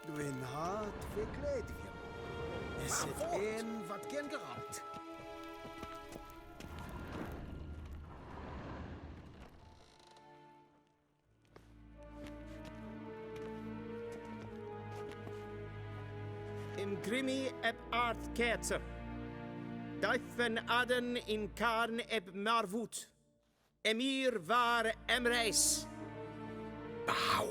Dwi'n hart verkleed wir. Es zit een wat gern geraubt. In Grimmi eb Art Kerzer. Duifen Aden in Karn eb Marwood. Emir war Emreis. Bauw.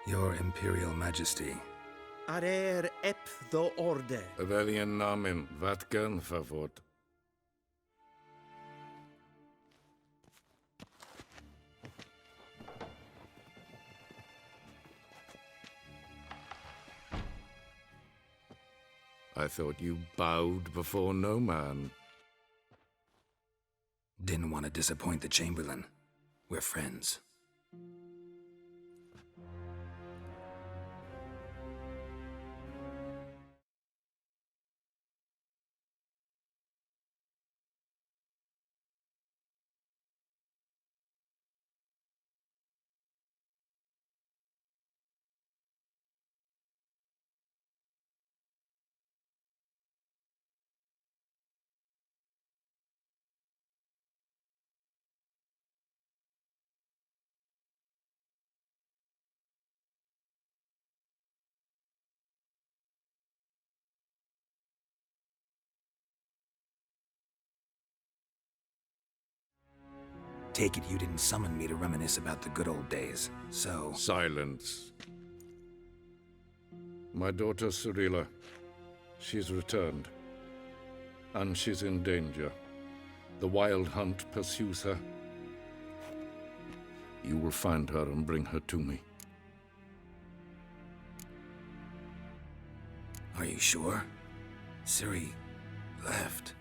Your Imperial Majesty. Arer eb the orde. Weljen namen, wat gern verwoord. I thought you bowed before no man. Didn't want to disappoint the Chamberlain. We're friends. Take it you didn't summon me to reminisce about the good old days, so... Silence. My daughter Cirilla, she's returned. And she's in danger. The Wild Hunt pursues her. You will find her and bring her to me. Are you sure? Ciri left.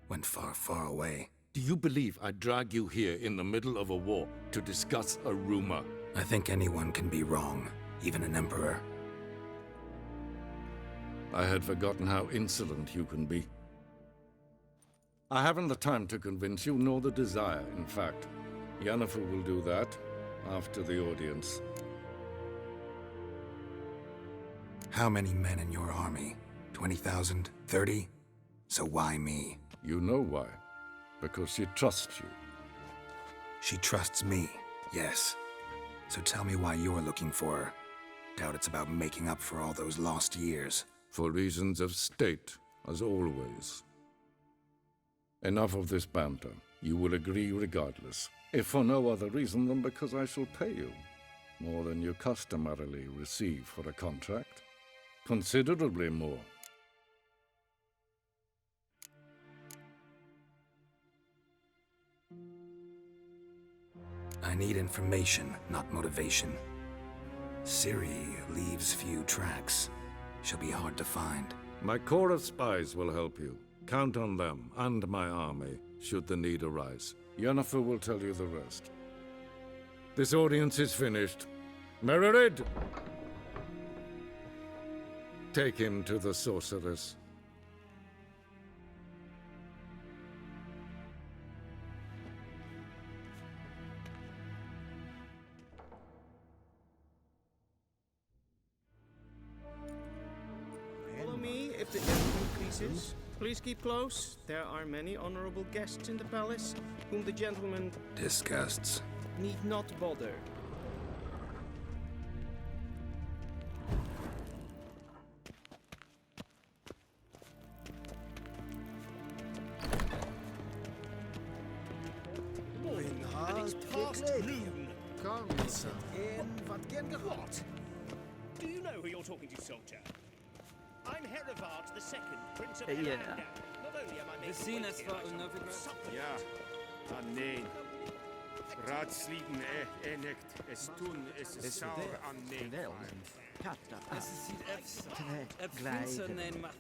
Went far, far away. Do you believe I drag you here in the middle of a war to discuss a rumor? I think anyone can be wrong, even an emperor. I had forgotten how insolent you can be. I haven't the time to convince you, nor the desire, in fact. Yennefer will do that after the audience. How many men in your army? 20,000? 30? So why me? You know why. Because she trusts you. She trusts me, yes. So tell me why you're looking for her. Doubt it's about making up for all those lost years. For reasons of state, as always. Enough of this banter. You will agree regardless. If for no other reason than because I shall pay you. More than you customarily receive for a contract. Considerably more. I need information, not motivation. Ciri leaves few tracks. She'll be hard to find. My corps of spies will help you. Count on them, and my army, should the need arise. Yennefer will tell you the rest. This audience is finished. Mererid! Take him to the sorceress. Follow me if the tempo increases. Please keep close. There are many honorable guests in the palace, whom the gentlemen Disgusts. need not bother. Dwi'n hart verkleed wir. Es zit een wat gern geraubt. Do you know who you're talking to, soldier? I'm Herivard II, Prince of Yeah. Elandan. Not only am I We making zien ways het here, voor I een shall Novigrad. supplement Ja, nee. Raadslieden enigt es tun, es sauer an nee. Es ziet even glinsen en macht.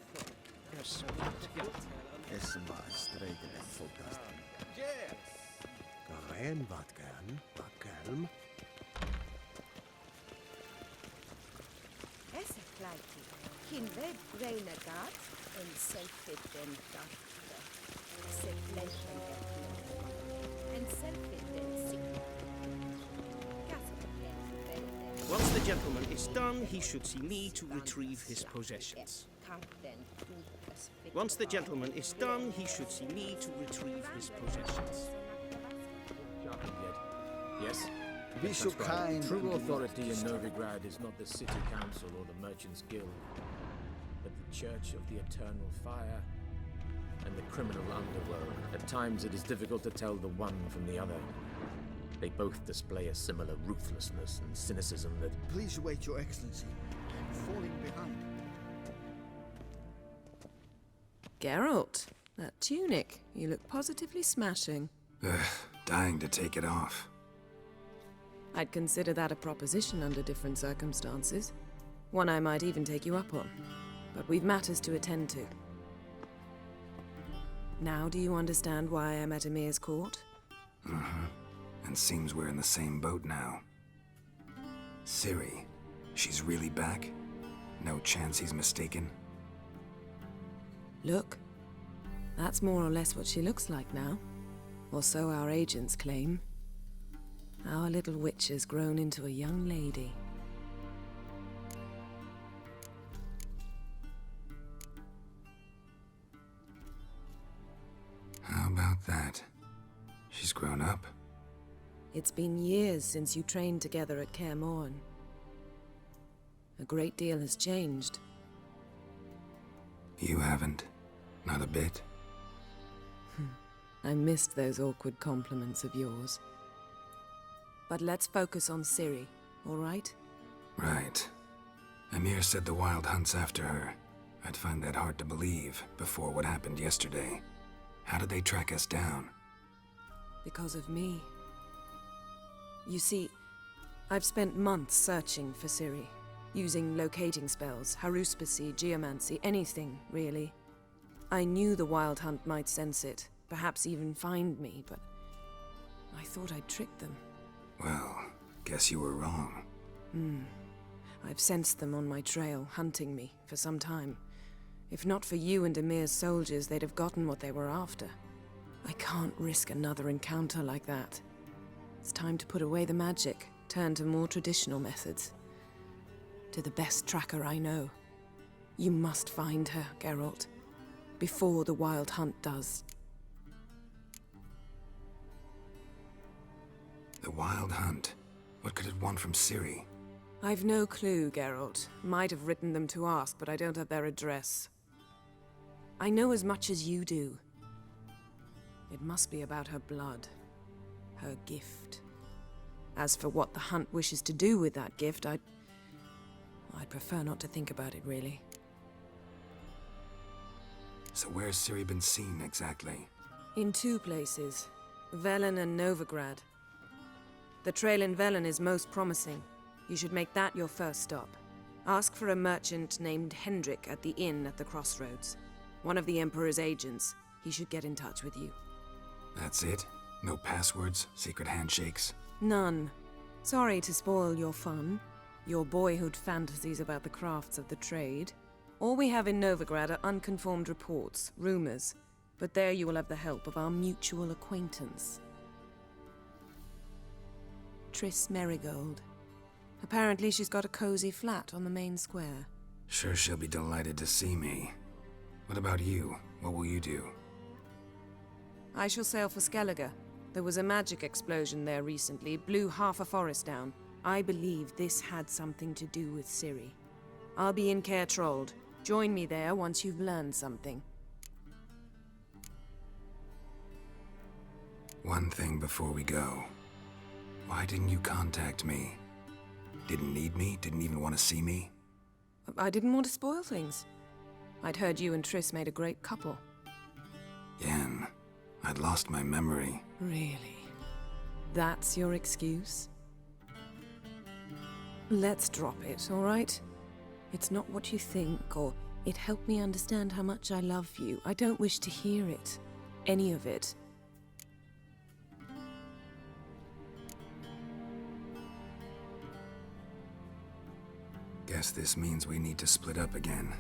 Es war streken en volkast. Gerein wat gern, wat kelm. Esse gleich. Kinved Greinagat and Selfitten Dafte. Seplenchen and Selfitten Sick. Once the gentleman is done, he should see me to retrieve his possessions. Once the gentleman is done, he should see me to retrieve his possessions. Yes? Be so kind. True authority in Novigrad is not the city council or the merchants' guild, but the Church of the Eternal Fire and the criminal underworld. At times it is difficult to tell the one from the other. They both display a similar ruthlessness and cynicism that... Please wait, Your Excellency. I'm falling behind. Geralt, that tunic. You look positively smashing. Dying to take it off. I'd consider that a proposition under different circumstances. One I might even take you up on. But we've matters to attend to. Now do you understand why I'm at Emir's court? Mm-hmm. And seems we're in the same boat now. Ciri, she's really back? No chance he's mistaken? Look, that's more or less what she looks like now. Or so our agents claim. Our little witch has grown into a young lady. How about that? She's grown up? It's been years since you trained together at Kaer Morhen. A great deal has changed. You haven't? Not a bit? I missed those awkward compliments of yours. But let's focus on Ciri, all right? Right. Emir said the Wild Hunt's after her. I'd find that hard to believe before what happened yesterday. How did they track us down? Because of me. You see, I've spent months searching for Ciri, using locating spells, haruspicy, geomancy, anything, really. I knew the Wild Hunt might sense it, perhaps even find me, but I thought I'd tricked them. Well, guess you were wrong. I've sensed them on my trail, hunting me, for some time. If not for you and Emir's soldiers, they'd have gotten what they were after. I can't risk another encounter like that. It's time to put away the magic, turn to more traditional methods. To the best tracker I know. You must find her, Geralt. Before the Wild Hunt does. The Wild Hunt? What could it want from Ciri? I've no clue, Geralt. Might have written them to ask, but I don't have their address. I know as much as you do. It must be about her blood. Her gift. As for what the Hunt wishes to do with that gift, I'd prefer not to think about it, really. So where's Ciri been seen, exactly? In two places. Velen and Novigrad. The trail in Velen is most promising. You should make that your first stop. Ask for a merchant named Hendrik at the inn at the crossroads. One of the Emperor's agents. He should get in touch with you. That's it? No passwords? Secret handshakes? None. Sorry to spoil your fun. Your boyhood fantasies about the crafts of the trade. All we have in Novigrad are unconfirmed reports, rumors. But there you will have the help of our mutual acquaintance. Triss Merigold. Apparently she's got a cozy flat on the main square. Sure she'll be delighted to see me. What about you? What will you do? I shall sail for Skellige. There was a magic explosion there recently, blew half a forest down. I believe this had something to do with Ciri. I'll be in Caer Trolde. Join me there once you've learned something. One thing before we go. Why didn't you contact me? Didn't need me? Didn't even want to see me? I didn't want to spoil things. I'd heard you and Triss made a great couple. Yen, I'd lost my memory. Really? That's your excuse? Let's drop it, all right? It's not what you think, or it helped me understand how much I love you. I don't wish to hear it. Any of it. Guess this means we need to split up again.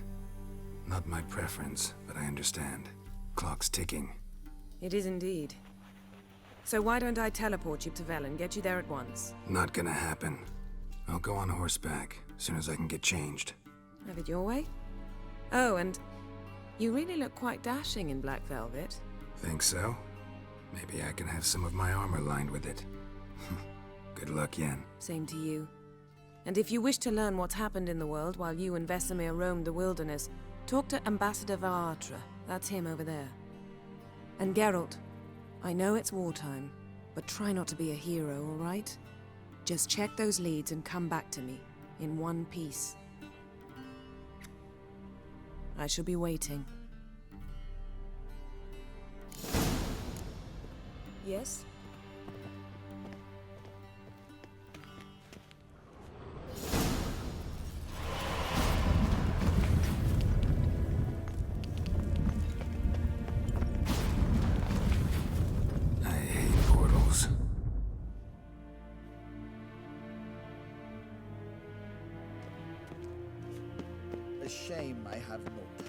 Not my preference, but I understand. Clock's ticking. It is indeed. So why don't I teleport you to Velen, get you there at once? Not gonna happen. I'll go on horseback, as soon as I can get changed. Have it your way? Oh, and you really look quite dashing in black velvet. Think so? Maybe I can have some of my armor lined with it. Good luck, Yen. Same to you. And if you wish to learn what's happened in the world while you and Vesemir roamed the wilderness, talk to Ambassador Vaatra. That's him over there. And Geralt, I know it's wartime, but try not to be a hero, all right? Just check those leads and come back to me, in one piece. I shall be waiting. Yes? I hate portals. A shame I have no time.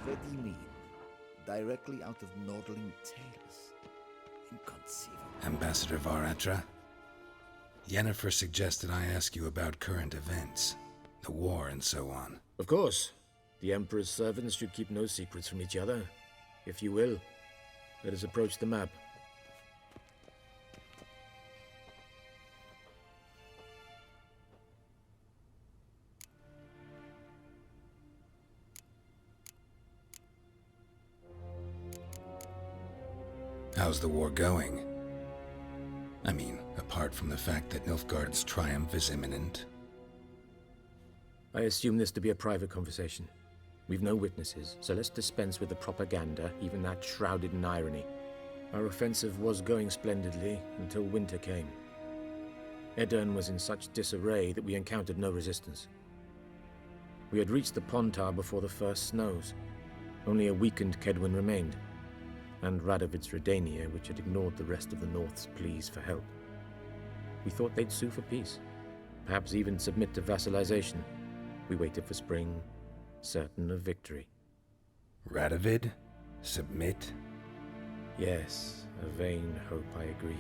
Vedimin, directly out of Nordling tales. Inconceivable. Ambassador Varatra? Yennefer suggested I ask you about current events, the war and so on. Of course. The Emperor's servants should keep no secrets from each other. If you will, let us approach the map. How's the war going? I mean, apart from the fact that Nilfgaard's triumph is imminent. I assume this to be a private conversation. We've no witnesses, so let's dispense with the propaganda, even that shrouded in irony. Our offensive was going splendidly until winter came. Edirn was in such disarray that we encountered no resistance. We had reached the Pontar before the first snows. Only a weakened Kedwin remained, and Radovid's Redania, which had ignored the rest of the North's pleas for help. We thought they'd sue for peace, perhaps even submit to vassalization. We waited for spring, certain of victory. Radovid? Submit? Yes, a vain hope, I agree.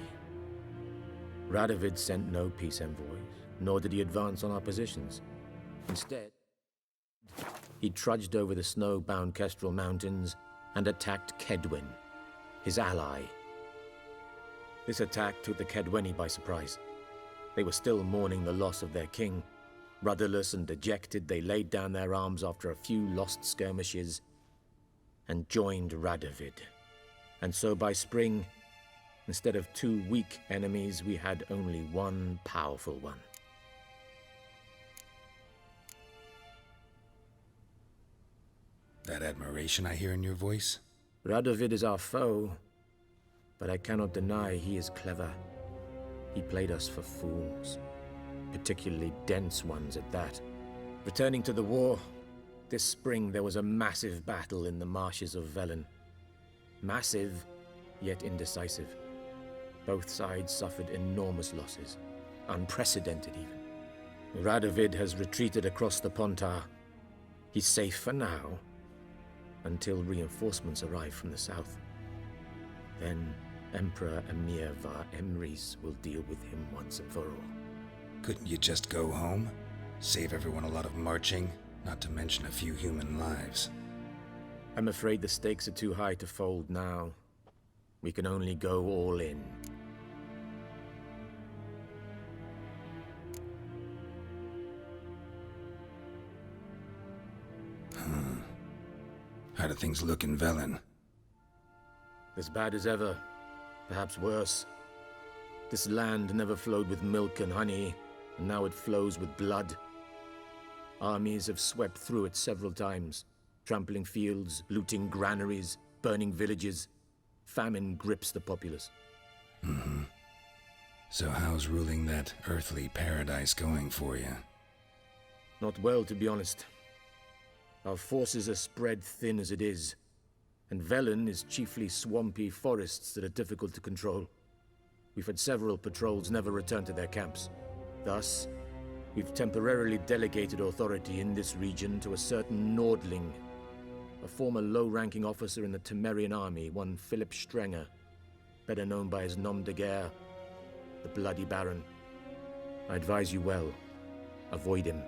Radovid sent no peace envoys, nor did he advance on our positions. Instead, he trudged over the snow-bound Kestrel Mountains and attacked Kedwen, his ally. This attack took the Kedweni by surprise. They were still mourning the loss of their king. Rudderless and dejected, they laid down their arms after a few lost skirmishes and joined Radovid. And so by spring, instead of 2 weak enemies, we had only one powerful one. That admiration I hear in your voice? Radovid is our foe, but I cannot deny he is clever. He played us for fools, particularly dense ones at that. Returning to the war, this spring there was a massive battle in the marshes of Velen. Massive, yet indecisive. Both sides suffered enormous losses, unprecedented even. Radovid has retreated across the Pontar. He's safe for now, until reinforcements arrive from the south. Then Emperor Emir var Emrys will deal with him once and for all. Couldn't you just go home? Save everyone a lot of marching, not to mention a few human lives. I'm afraid the stakes are too high to fold now. We can only go all in. How do things look in Velen? As bad as ever, perhaps worse. This land never flowed with milk and honey, and now it flows with blood. Armies have swept through it several times, trampling fields, looting granaries, burning villages. Famine grips the populace. So how's ruling that earthly paradise going for you? Not well, to be honest. Our forces are spread thin as it is, and Velen is chiefly swampy forests that are difficult to control. We've had several patrols never return to their camps. Thus, we've temporarily delegated authority in this region to a certain Nordling, a former low-ranking officer in the Temerian army, one Philip Strenger, better known by his nom de guerre, the Bloody Baron. I advise you well. Avoid him.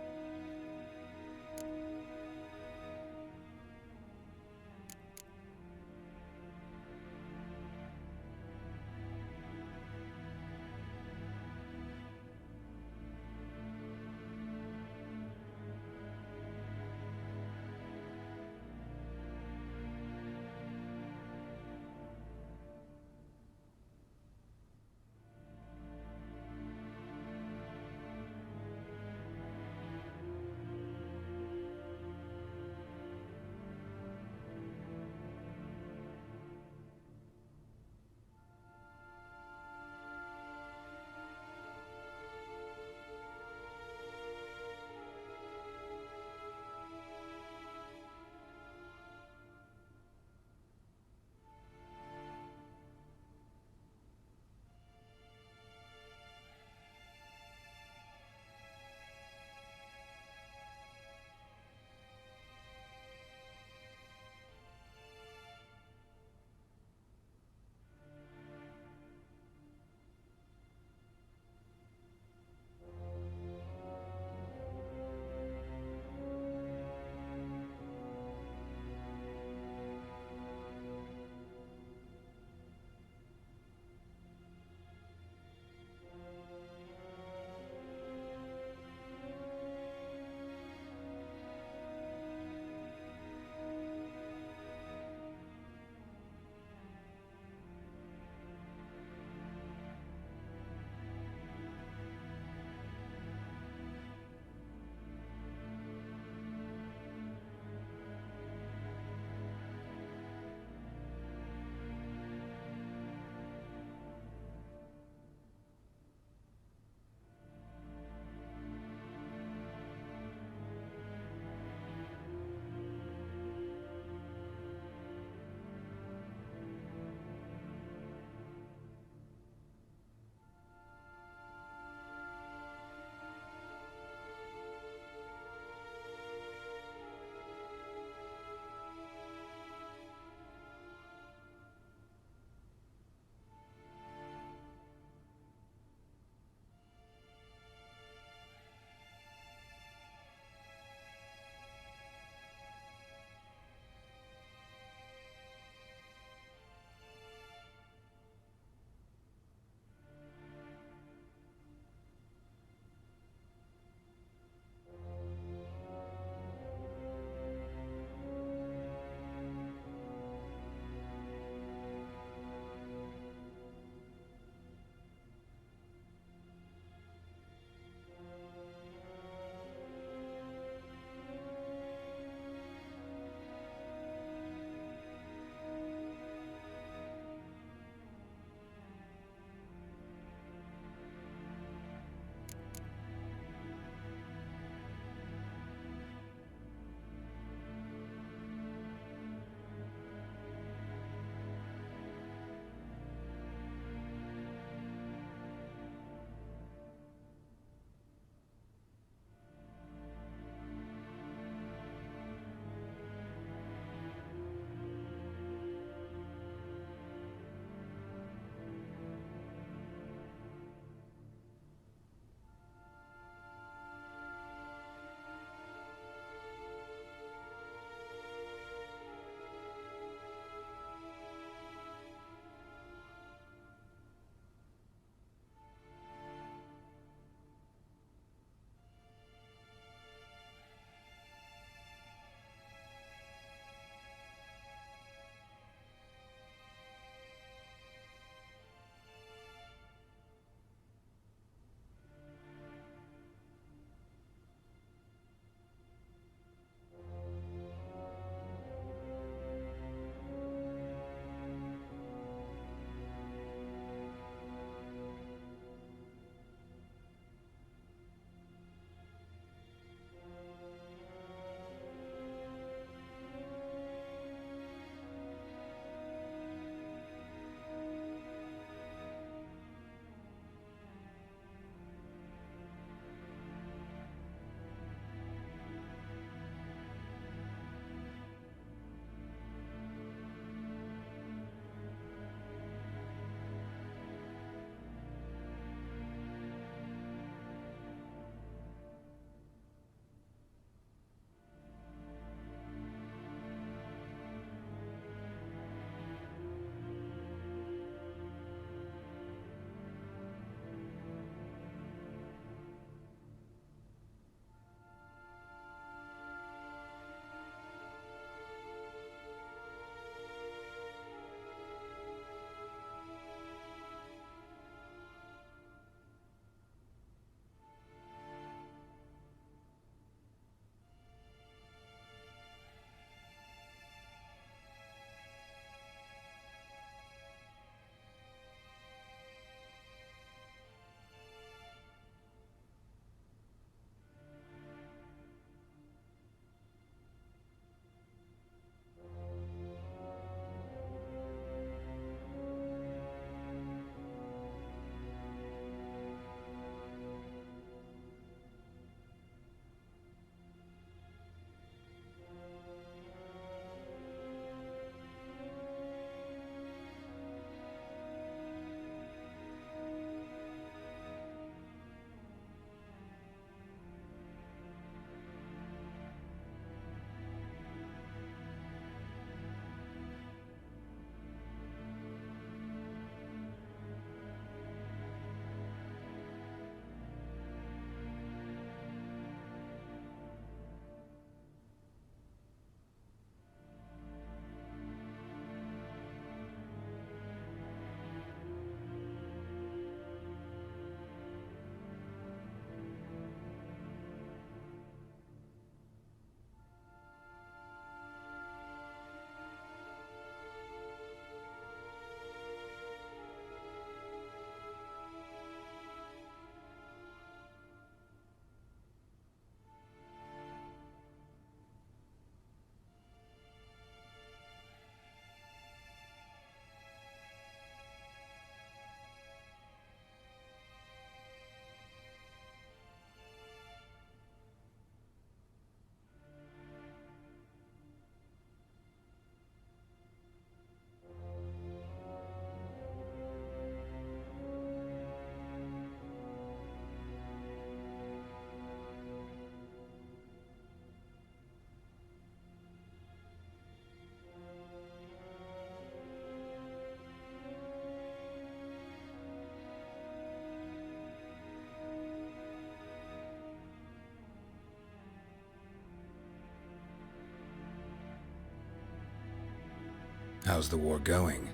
How's the war going?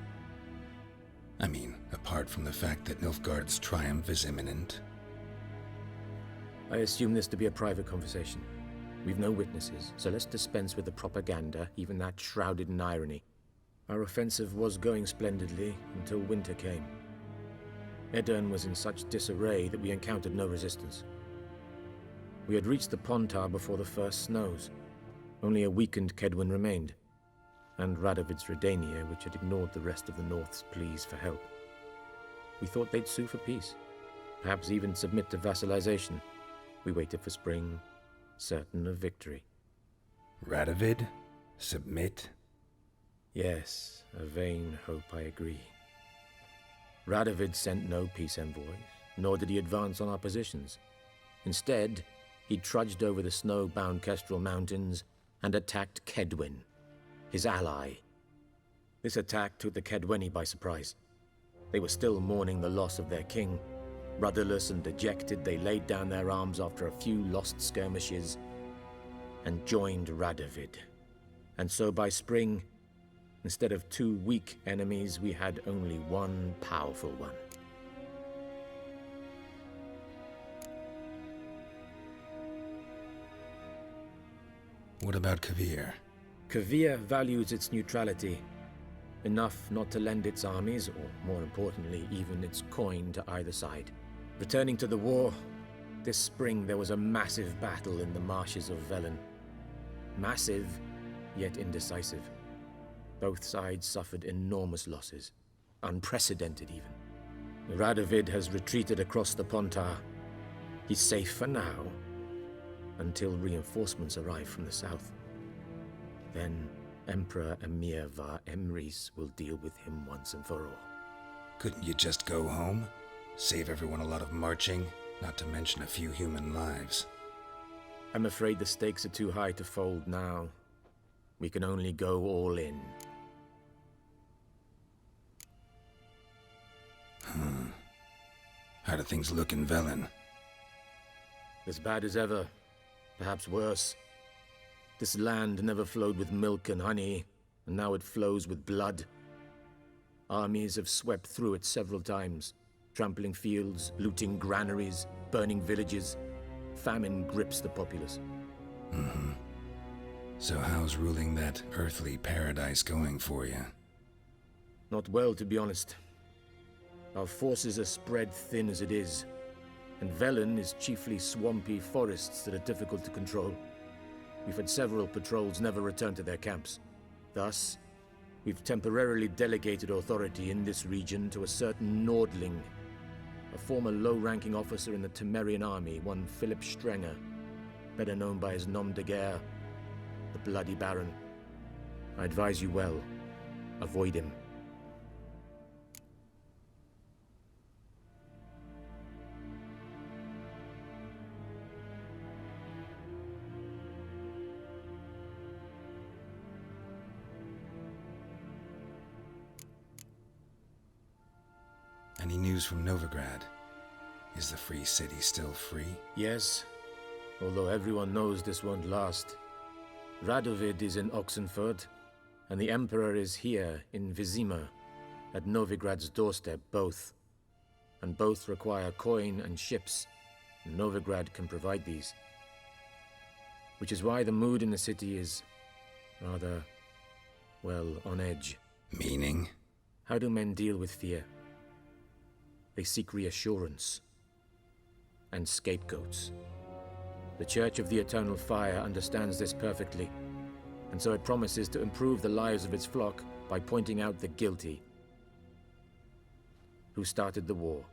I mean, apart from the fact that Nilfgaard's triumph is imminent. I assume this to be a private conversation. We've no witnesses, so let's dispense with the propaganda, even that shrouded in irony. Our offensive was going splendidly until winter came. Edirn was in such disarray that we encountered no resistance. We had reached the Pontar before the first snows. Only a weakened Kedwen remained, and Radovid's Redania, which had ignored the rest of the North's pleas for help. We thought they'd sue for peace, perhaps even submit to vassalization. We waited for spring, certain of victory. Radovid? Submit? Yes, a vain hope, I agree. Radovid sent no peace envoys, nor did he advance on our positions. Instead, he trudged over the snow-bound Kestrel Mountains and attacked Kedwen, his ally. This attack took the Kedweni by surprise. They were still mourning the loss of their king. Rudderless and dejected, they laid down their arms after a few lost skirmishes and joined Radovid. And so by spring, instead of 2 weak enemies, we had only one powerful one. What about Kovir? Kovir values its neutrality, enough not to lend its armies, or more importantly, even its coin to either side. Returning to the war, this spring there was a massive battle in the marshes of Velen. Massive, yet indecisive. Both sides suffered enormous losses, unprecedented even. Radovid has retreated across the Pontar. He's safe for now, until reinforcements arrive from the south. Then Emperor Emir var Emrys will deal with him once and for all. Couldn't you just go home? Save everyone a lot of marching, not to mention a few human lives. I'm afraid the stakes are too high to fold now. We can only go all in. How do things look in Velen? As bad as ever, perhaps worse. This land never flowed with milk and honey, and now it flows with blood. Armies have swept through it several times, trampling fields, looting granaries, burning villages. Famine grips the populace. So how's ruling that earthly paradise going for you? Not well, to be honest. Our forces are spread thin as it is, and Velen is chiefly swampy forests that are difficult to control. We've had several patrols never return to their camps. Thus, we've temporarily delegated authority in this region to a certain Nordling, a former low-ranking officer in the Temerian army, one Philip Strenger, better known by his nom de guerre, the Bloody Baron. I advise you well. Avoid him. Any news from Novigrad? Is the Free City still free? Yes, although everyone knows this won't last. Radovid is in Oxenford, and the Emperor is here in Vizima, at Novigrad's doorstep, both. And both require coin and ships, and Novigrad can provide these. Which is why the mood in the city is rather, well, on edge. Meaning? How do men deal with fear? They seek reassurance and scapegoats. The Church of the Eternal Fire understands this perfectly, and so it promises to improve the lives of its flock by pointing out the guilty. Who started the war?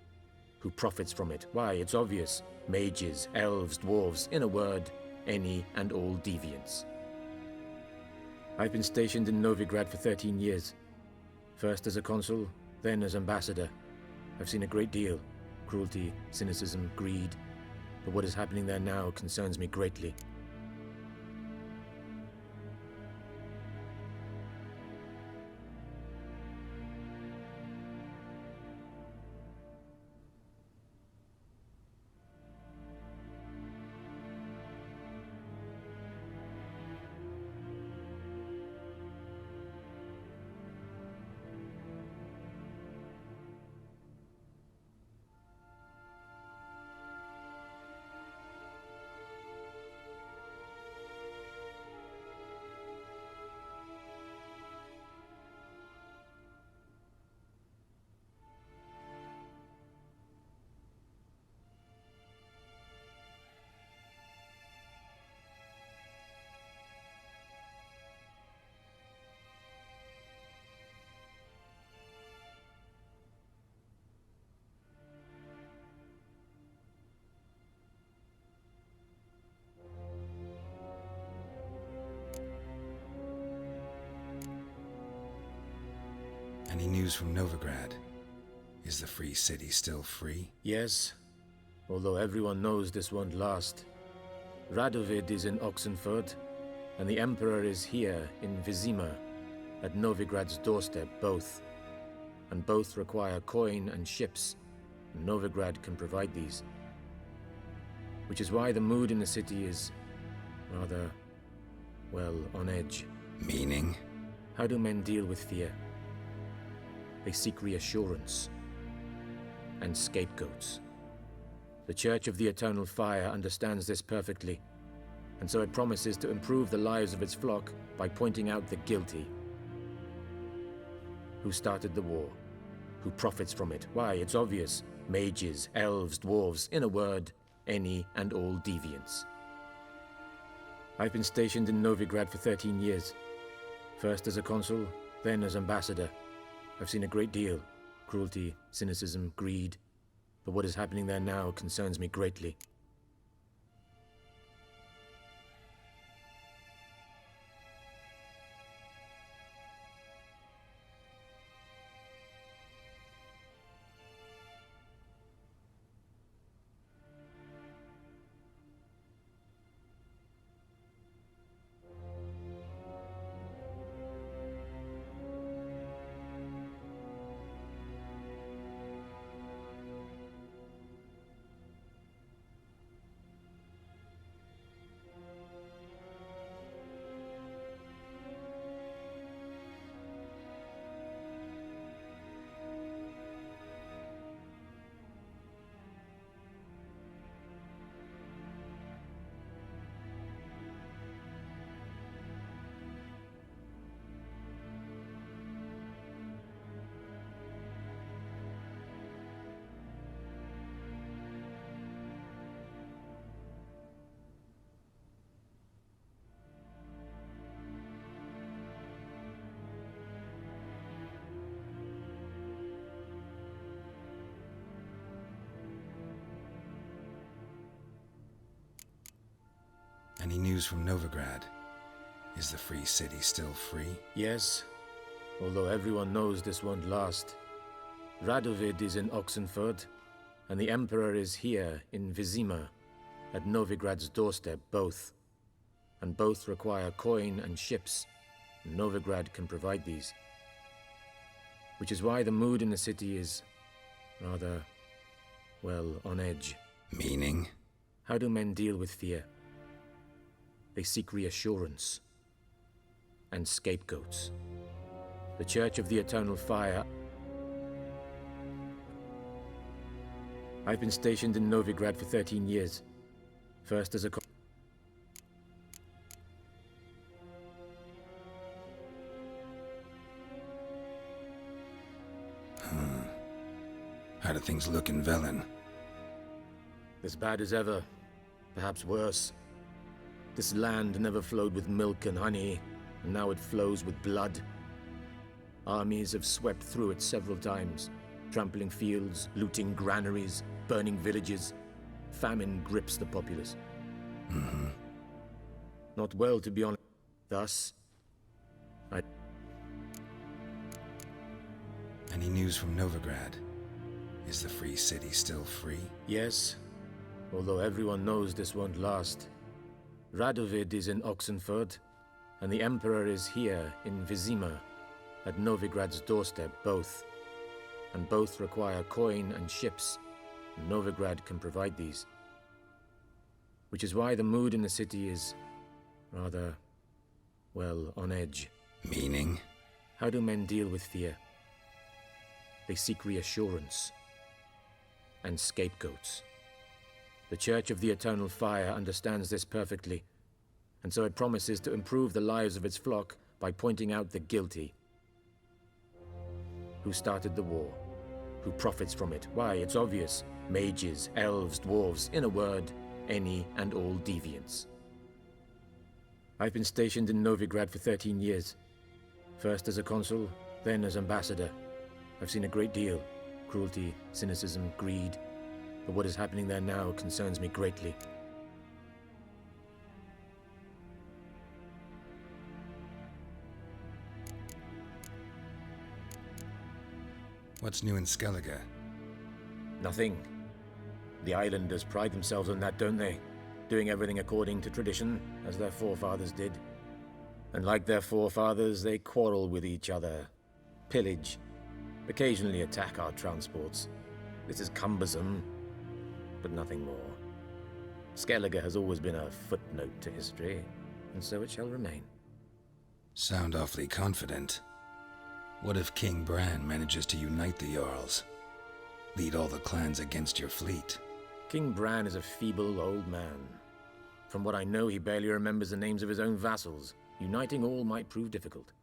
Who profits from it? Why, it's obvious. Mages, elves, dwarves, in a word, any and all deviants. I've been stationed in Novigrad for 13 years. First as a consul, then as ambassador. I've seen a great deal. Cruelty, cynicism, greed. But what is happening there now concerns me greatly. Any news from Novigrad? Is the free city still free? Yes, although everyone knows this won't last. Radovid is in Oxenford, and the Emperor is here in Vizima, at Novigrad's doorstep, both. And both require coin and ships, and Novigrad can provide these. Which is why the mood in the city is rather, well, on edge. Meaning? How do men deal with fear? They seek reassurance and scapegoats. The Church of the Eternal Fire understands this perfectly, and so it promises to improve the lives of its flock by pointing out the guilty. Who started the war? Who profits from it? Why, it's obvious. Mages, elves, dwarves, in a word, any and all deviants. I've been stationed in Novigrad for 13 years. First as a consul, then as ambassador. I've seen a great deal. Cruelty, cynicism, greed. But what is happening there now concerns me greatly. Any news from Novigrad? Is the free city still free? Yes, although everyone knows this won't last. Radovid is in Oxenford, and the Emperor is here in Vizima, at Novigrad's doorstep, both. And both require coin and ships, and Novigrad can provide these. Which is why the mood in the city is rather, well, on edge. Meaning? How do men deal with fear? They seek reassurance and scapegoats. The Church of the Eternal Fire. I've been stationed in Novigrad for 13 years. First as a How do things look in Velen? As bad as ever, perhaps worse. This land never flowed with milk and honey, and now it flows with blood. Armies have swept through it several times, trampling fields, looting granaries, burning villages. Famine grips the populace. Not well, to be honest. Thus, Any news from Novigrad? Is the free city still free? Yes, although everyone knows this won't last. Radovid is in Oxenford, and the Emperor is here in Vizima, at Novigrad's doorstep, both. And both require coin and ships, and Novigrad can provide these. Which is why the mood in the city is rather, well, on edge. Meaning? How do men deal with fear? They seek reassurance and scapegoats. The Church of the Eternal Fire understands this perfectly, and so it promises to improve the lives of its flock by pointing out the guilty. Who started the war? Who profits from it? Why, it's obvious. Mages, elves, dwarves, in a word, any and all deviants. I've been stationed in Novigrad for 13 years. First as a consul, then as ambassador. I've seen a great deal. Cruelty, cynicism, greed. But what is happening there now concerns me greatly. What's new in Skellige? Nothing. The islanders pride themselves on that, don't they? Doing everything according to tradition, as their forefathers did. And like their forefathers, they quarrel with each other, pillage, occasionally attack our transports. This is cumbersome, but nothing more. Skellige has always been a footnote to history, and so it shall remain. Sound awfully confident. What if King Bran manages to unite the Jarls? Lead all the clans against your fleet? King Bran is a feeble old man. From what I know, he barely remembers the names of his own vassals. Uniting all might prove difficult.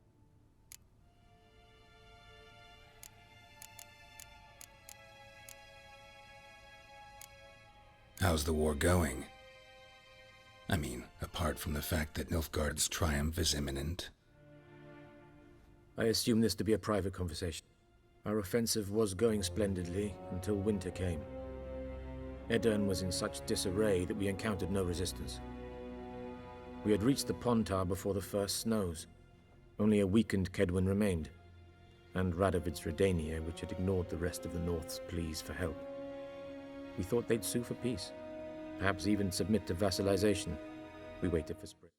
How's the war going? I mean, apart from the fact that Nilfgaard's triumph is imminent. I assume this to be a private conversation. Our offensive was going splendidly until winter came. Edirn was in such disarray that we encountered no resistance. We had reached the Pontar before the first snows. Only a weakened Kedwin remained, and Radovid's Redania, which had ignored the rest of the North's pleas for help. We thought they'd sue for peace, perhaps even submit to vassalization. We waited for spring.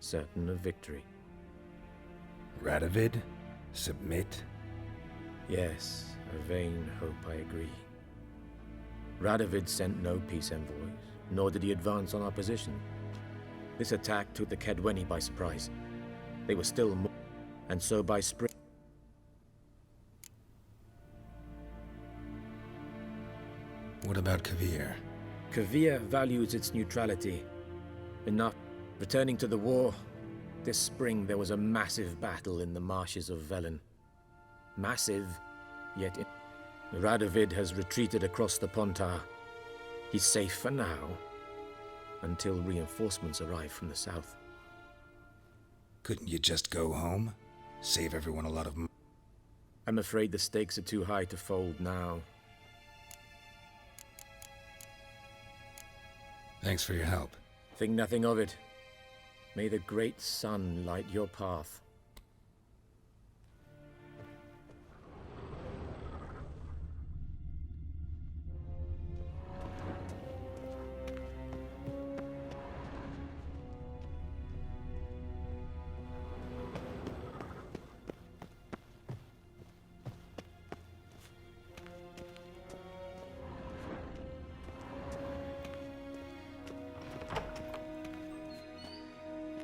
certain of victory. Radovid? Submit? Yes, a vain hope, I agree. Radovid sent no peace envoys, nor did he advance on our position. This attack took the Kaedweni by surprise. They were still more, and so by spring... What about Kavir? Kavir values its neutrality. Enough. Returning to the war, this spring there was a massive battle in the marshes of Velen. Massive, yet Radovid has retreated across the Pontar. He's safe for now, until reinforcements arrive from the south. Couldn't you just go home? Save everyone a lot of I'm afraid the stakes are too high to fold now. Thanks for your help. Think nothing of it. May the great sun light your path.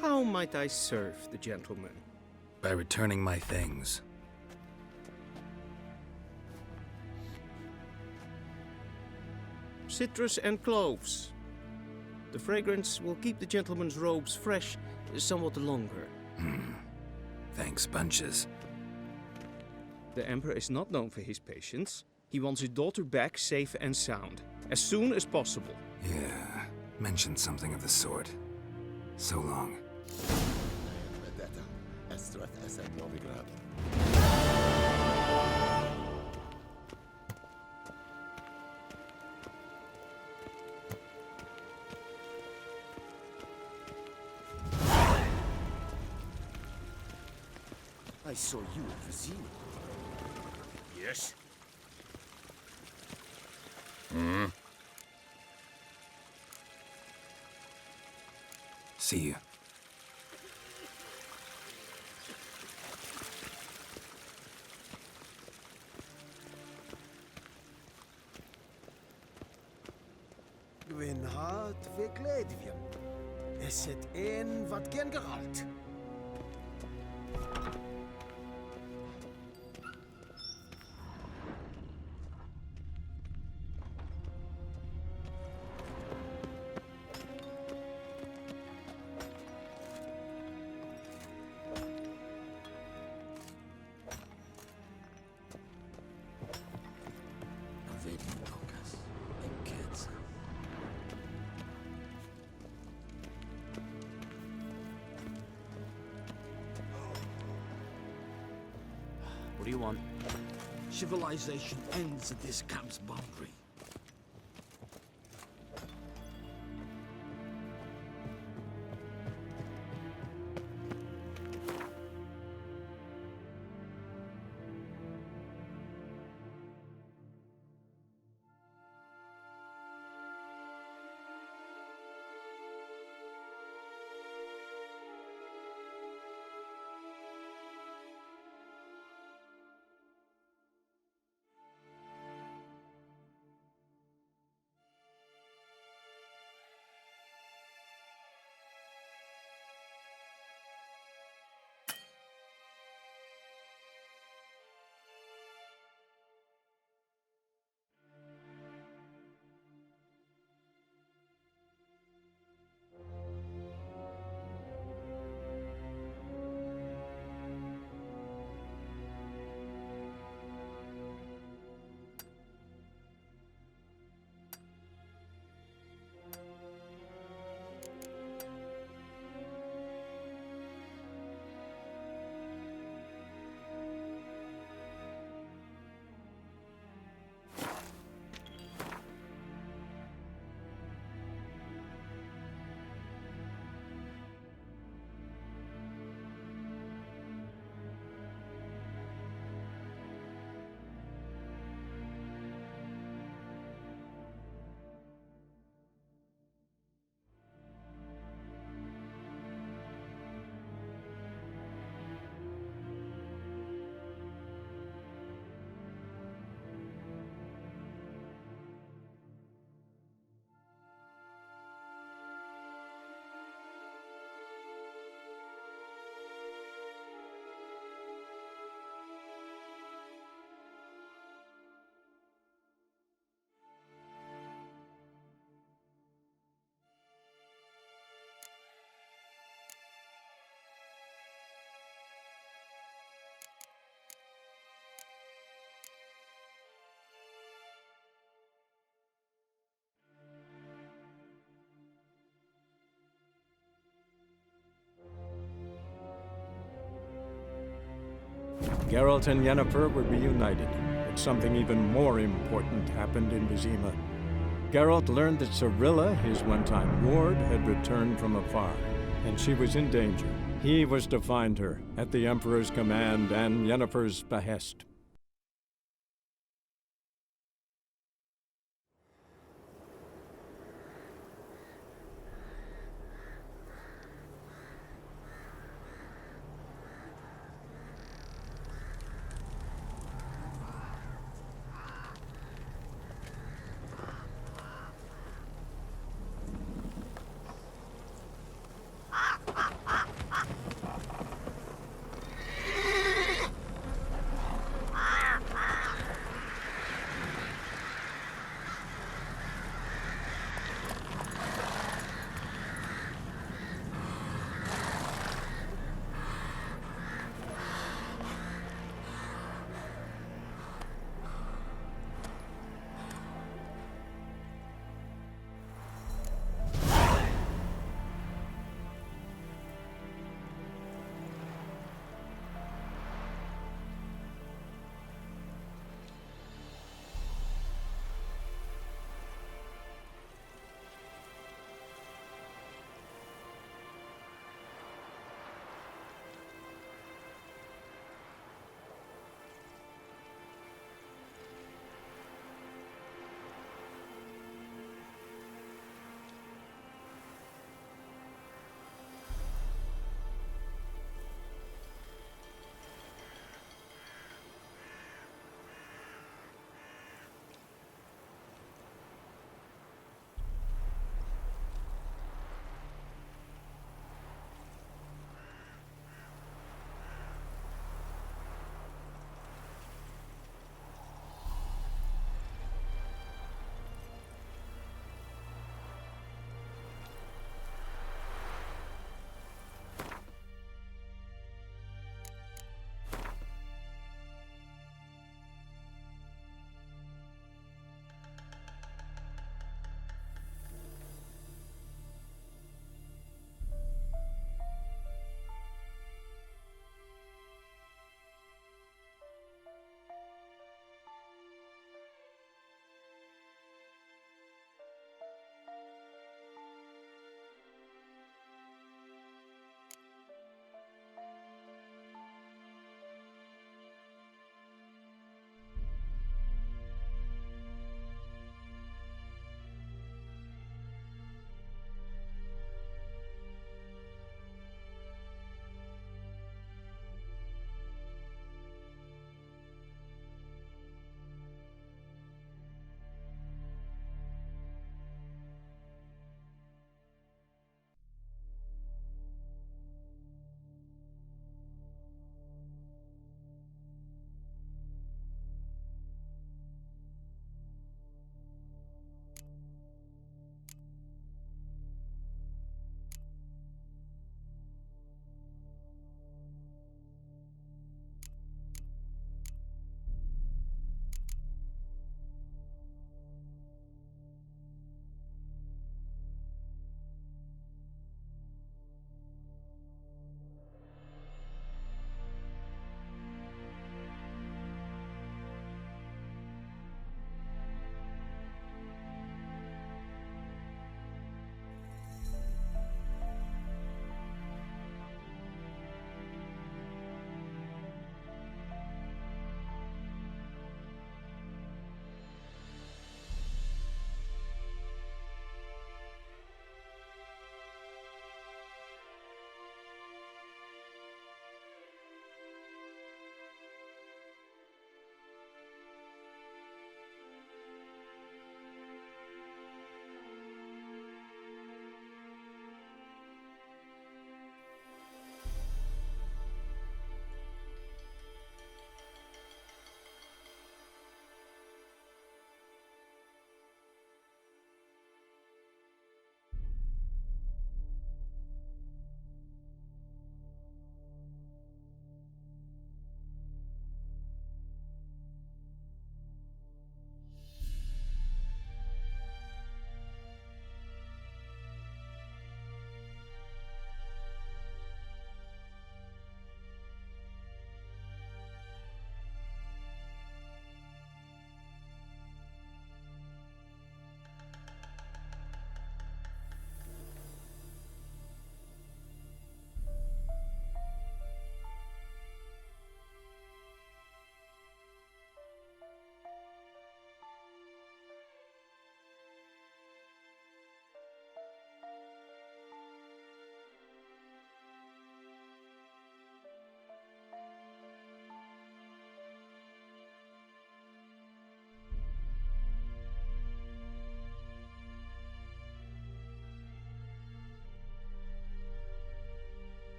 How might I serve the gentleman? By returning my things. Citrus and cloves. The fragrance will keep the gentleman's robes fresh somewhat longer. Thanks, bunches. The Emperor is not known for his patience. He wants his daughter back safe and sound, as soon as possible. Yeah, mentioned something of the sort. So long. Vendetta. Estreth Esed Novigrad. I saw you at Vizino. Yes? See you. Gwyn hart fe gledfiam. Is het een wat gen geralt? What do you want? Civilization ends at this camp's boundary. Geralt and Yennefer were reunited, but something even more important happened in Vizima. Geralt learned that Cirilla, his one-time ward, had returned from afar, and she was in danger. He was to find her, at the Emperor's command and Yennefer's behest.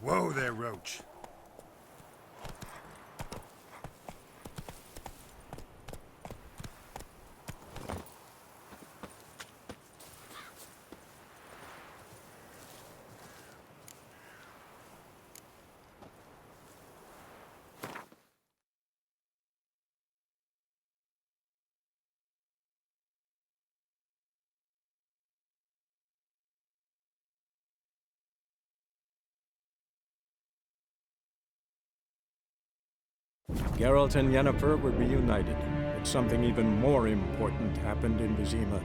Whoa there, Roach. Geralt and Yennefer were reunited, but something even more important happened in Vizima.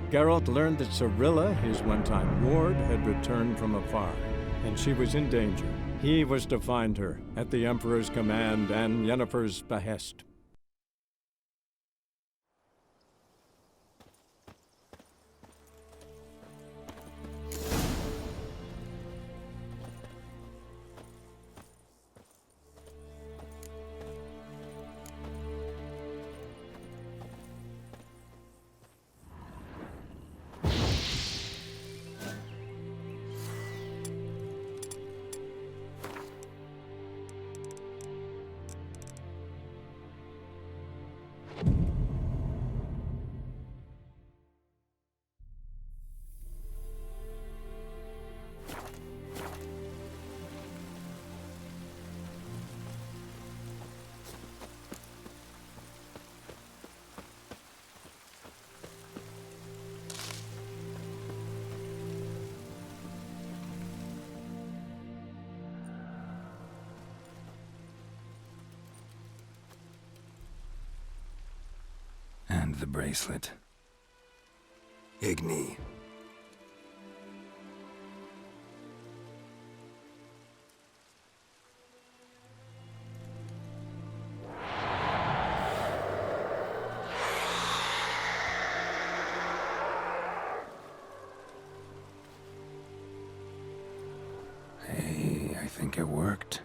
Geralt learned that Cirilla, his one-time ward, had returned from afar, and she was in danger. He was to find her, at the Emperor's command and Yennefer's behest. And the bracelet. Igni. Hey, I think it worked.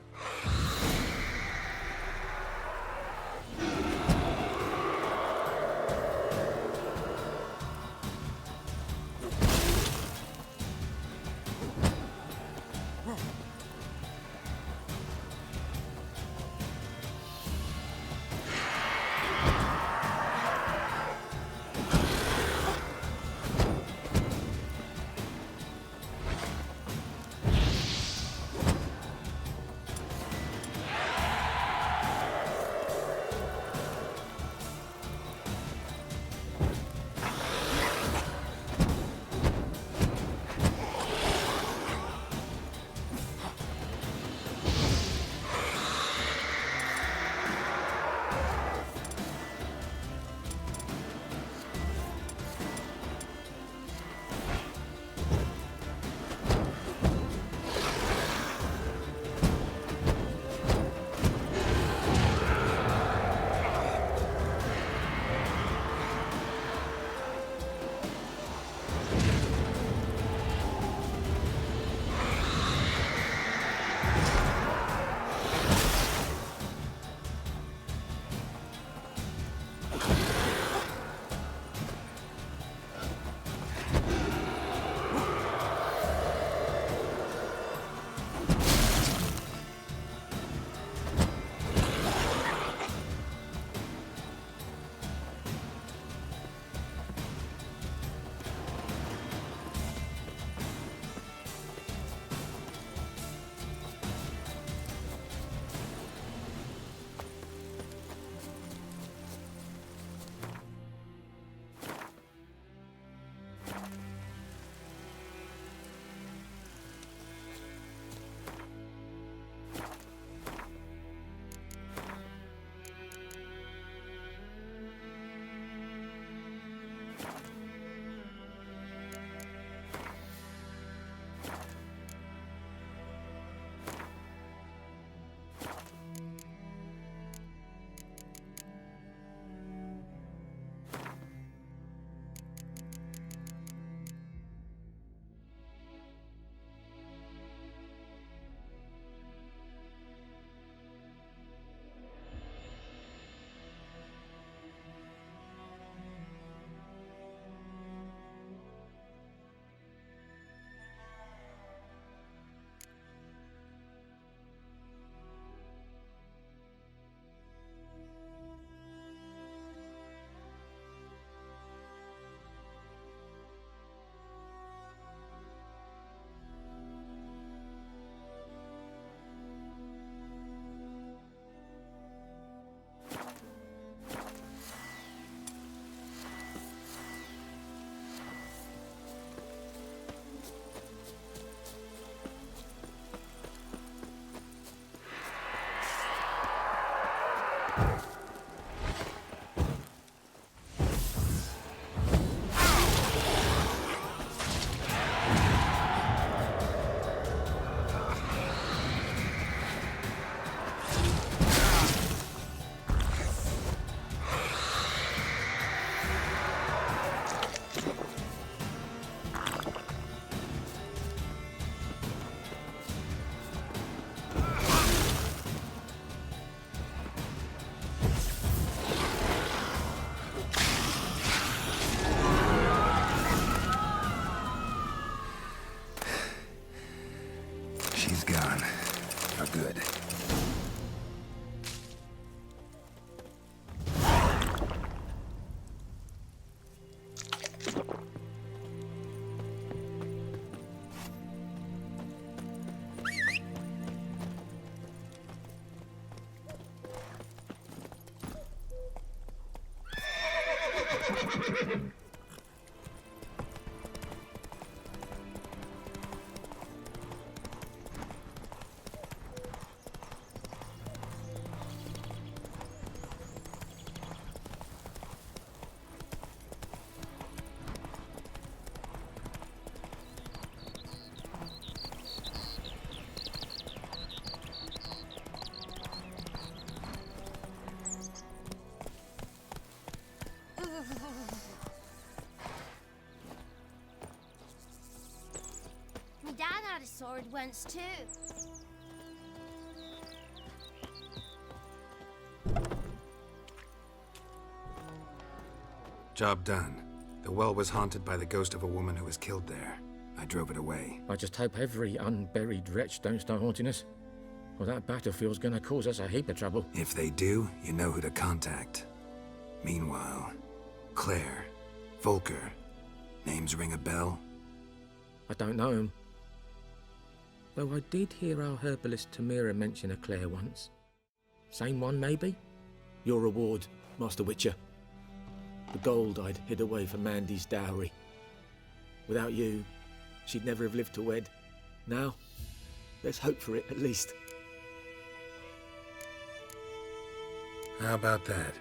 had a sword once too. Job done. The well was haunted by the ghost of a woman who was killed there. I drove it away. I just hope every unburied wretch don't start haunting us. Well, that battlefield's gonna cause us a heap of trouble. If they do, you know who to contact. Meanwhile, Claire, Volker, names ring a bell? I don't know him. Though I did hear our herbalist Tamira mention a Claire once. Same one, maybe? Your reward, Master Witcher. The gold I'd hid away for Mandy's dowry. Without you, she'd never have lived to wed. Now, let's hope for it at least. How about that?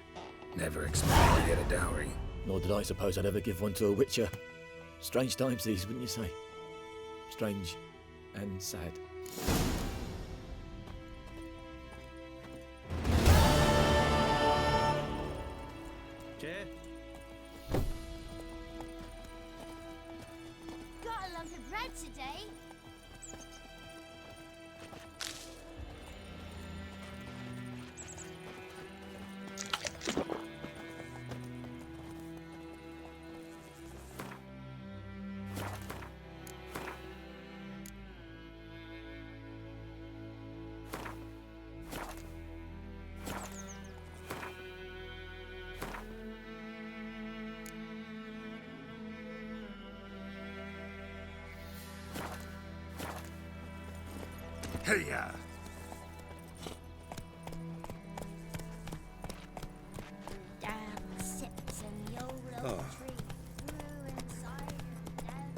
Never expected to get a dowry. Nor did I suppose I'd ever give one to a Witcher. Strange times these, wouldn't you say? Strange and sad. Got a lump of bread today. Hey-ya! Damn sips and YOLO tree. Grew inside and down.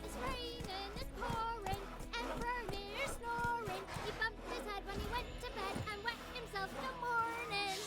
It's raining, it's pouring, and Vermeer's snoring. He bumped his head when he went to bed and wet himself in the morning.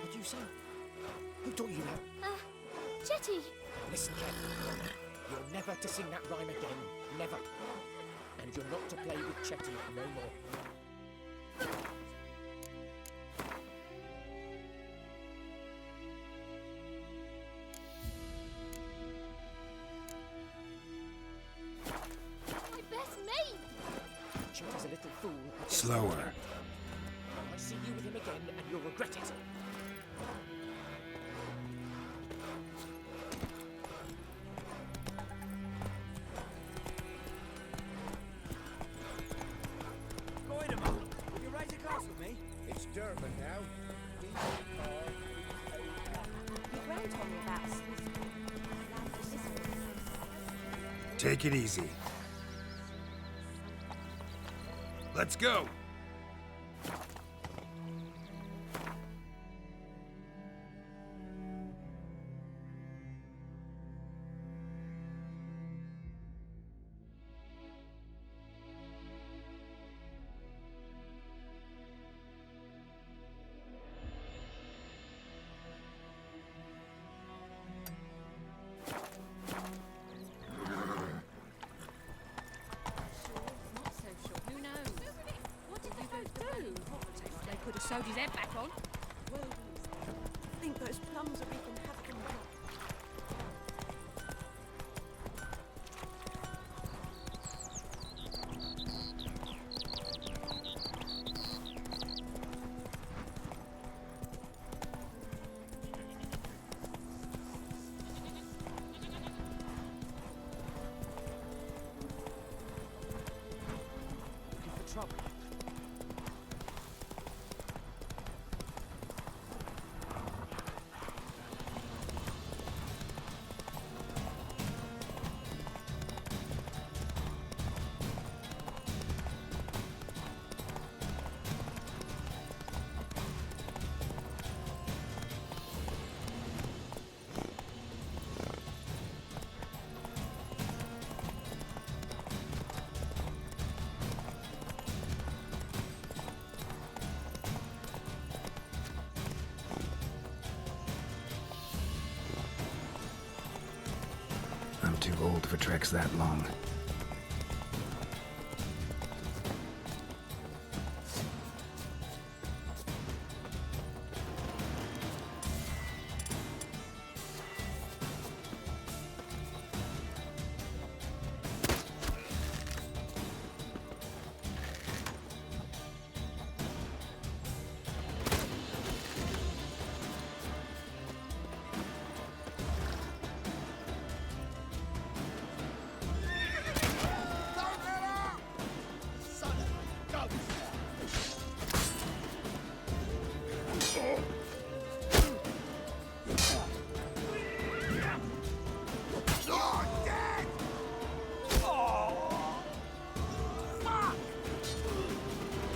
What do you say? Who taught you that? Jetty! Listen, Jen. You're never to sing that rhyme again. Never. And you're not to play with Chetty no more. My best mate! Chetty's a little fool. Slower. I see you with him again and you'll regret it. It's Durban now. Your grand told me about Take it easy. Let's go! sewed his head back on. Well, I think those plums are wreaking havoc in the crop. Looking for trouble. I'm too old for treks that long.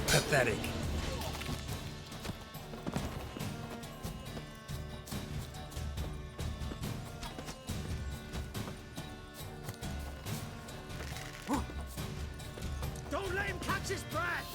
Pathetic. Don't let him catch his breath!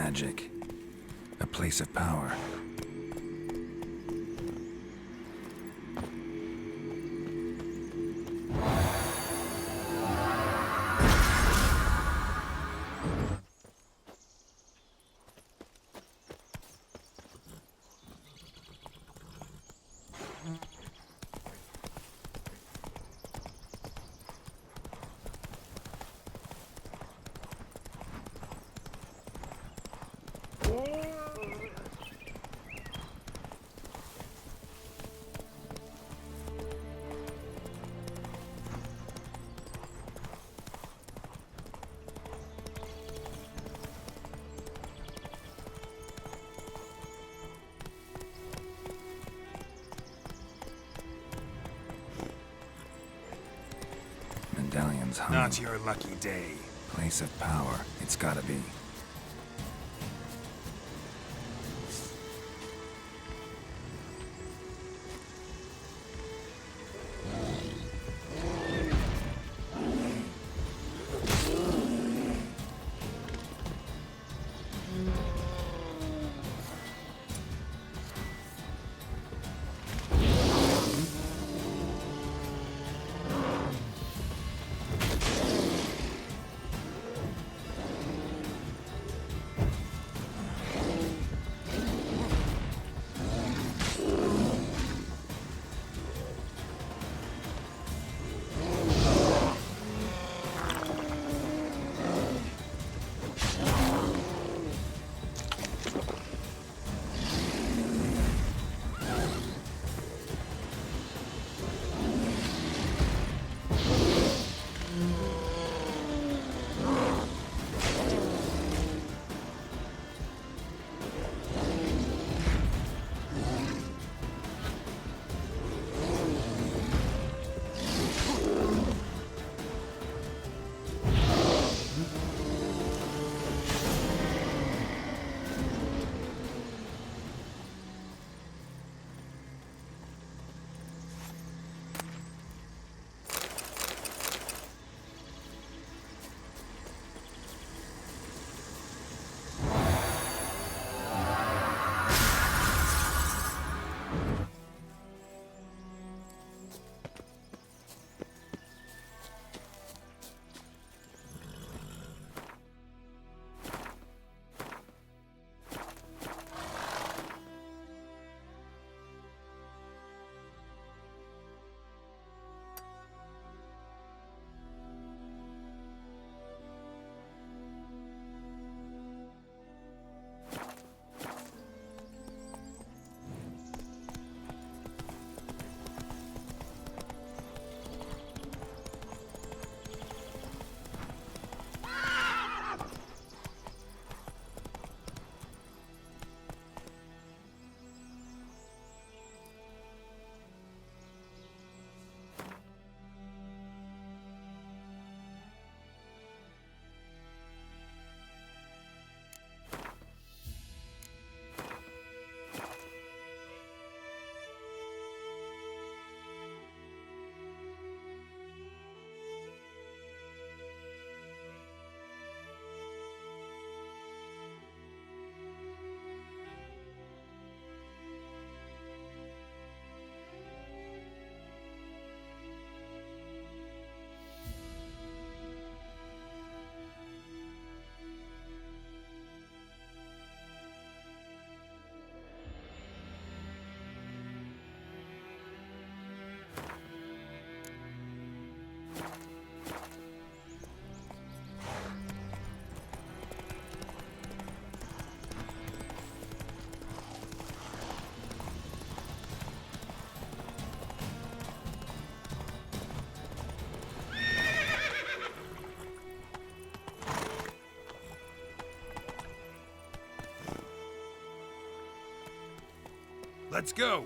magic. A place of power. Medallion's hung. Not your lucky day. Place of power. It's gotta be. Let's go!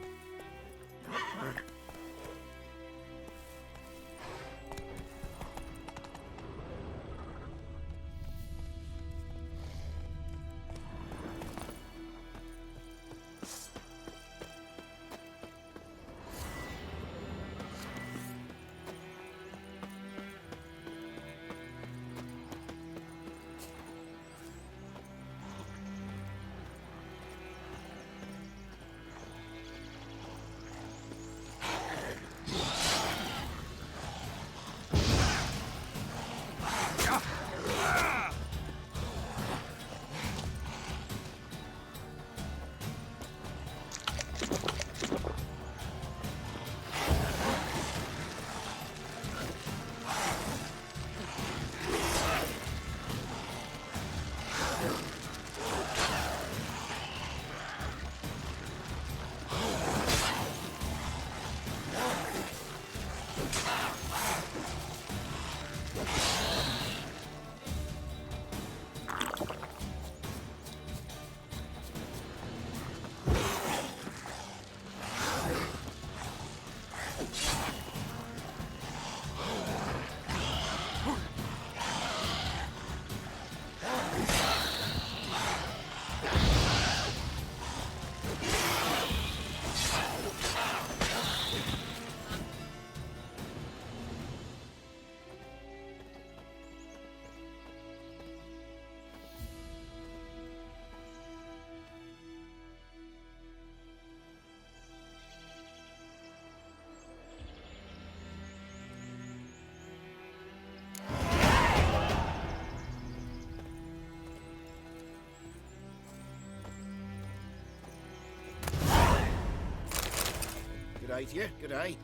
day to you. Good day.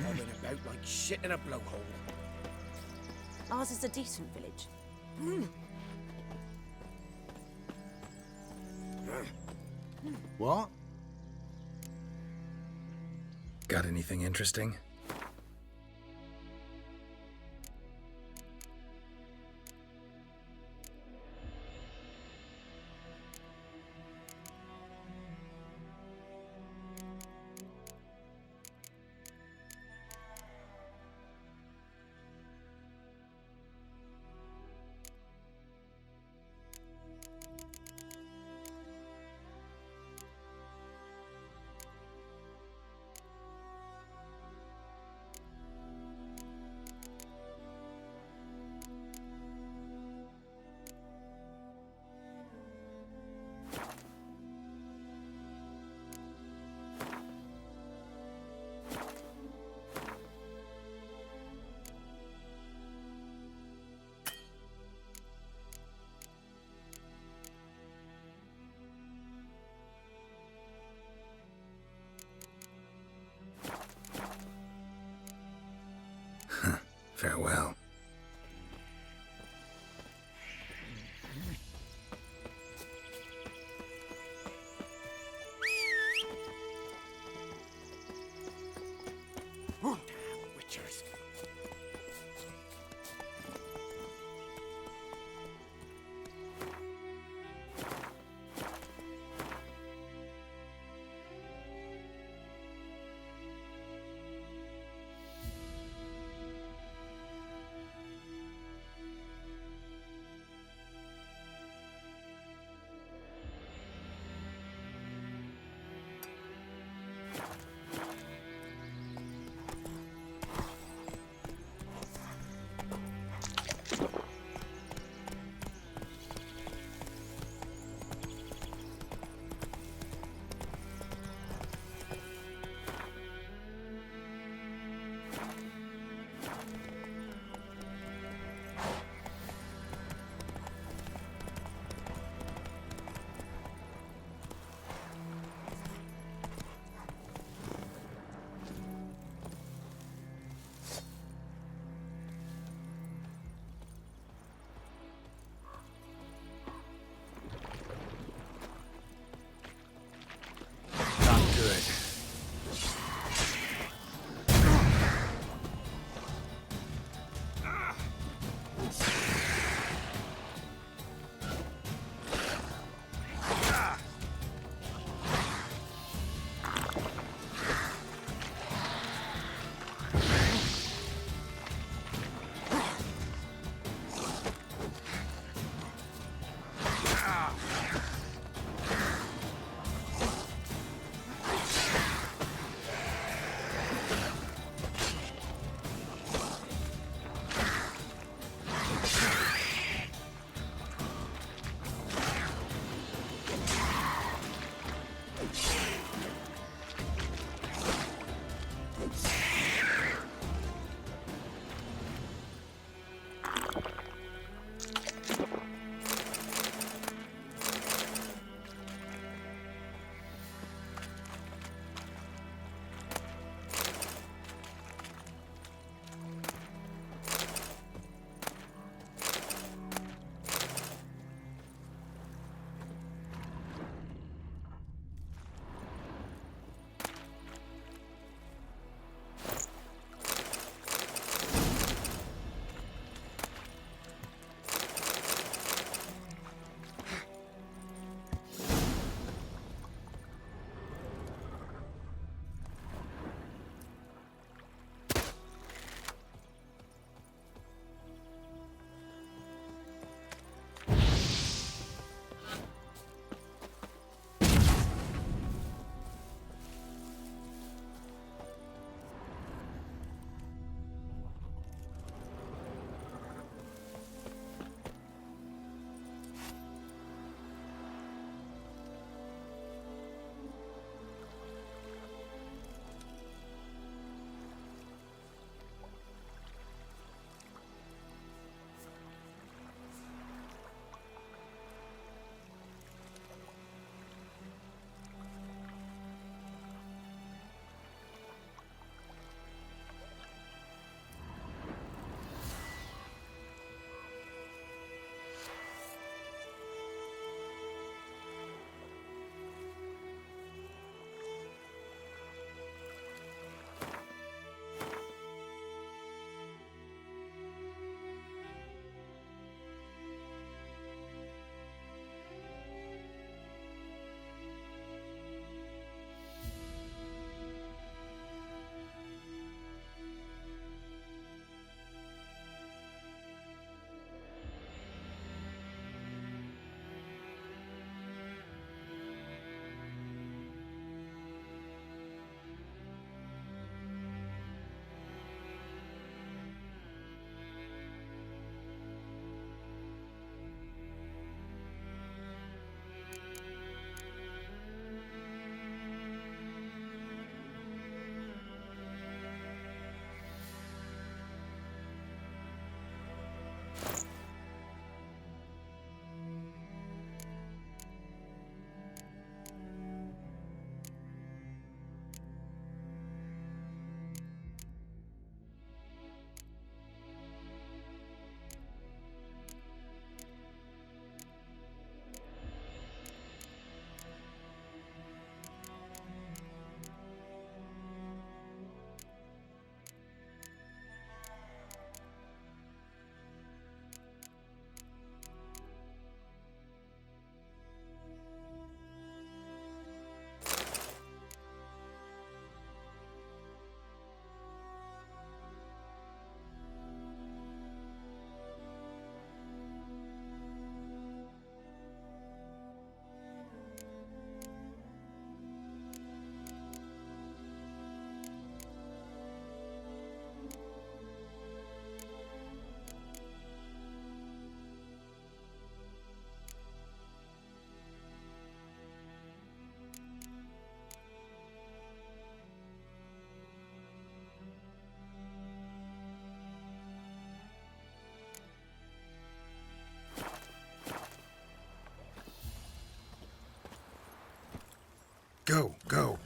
Bombing about like shit in a blowhole. Ours is a decent village. What? Got anything interesting? Go, go.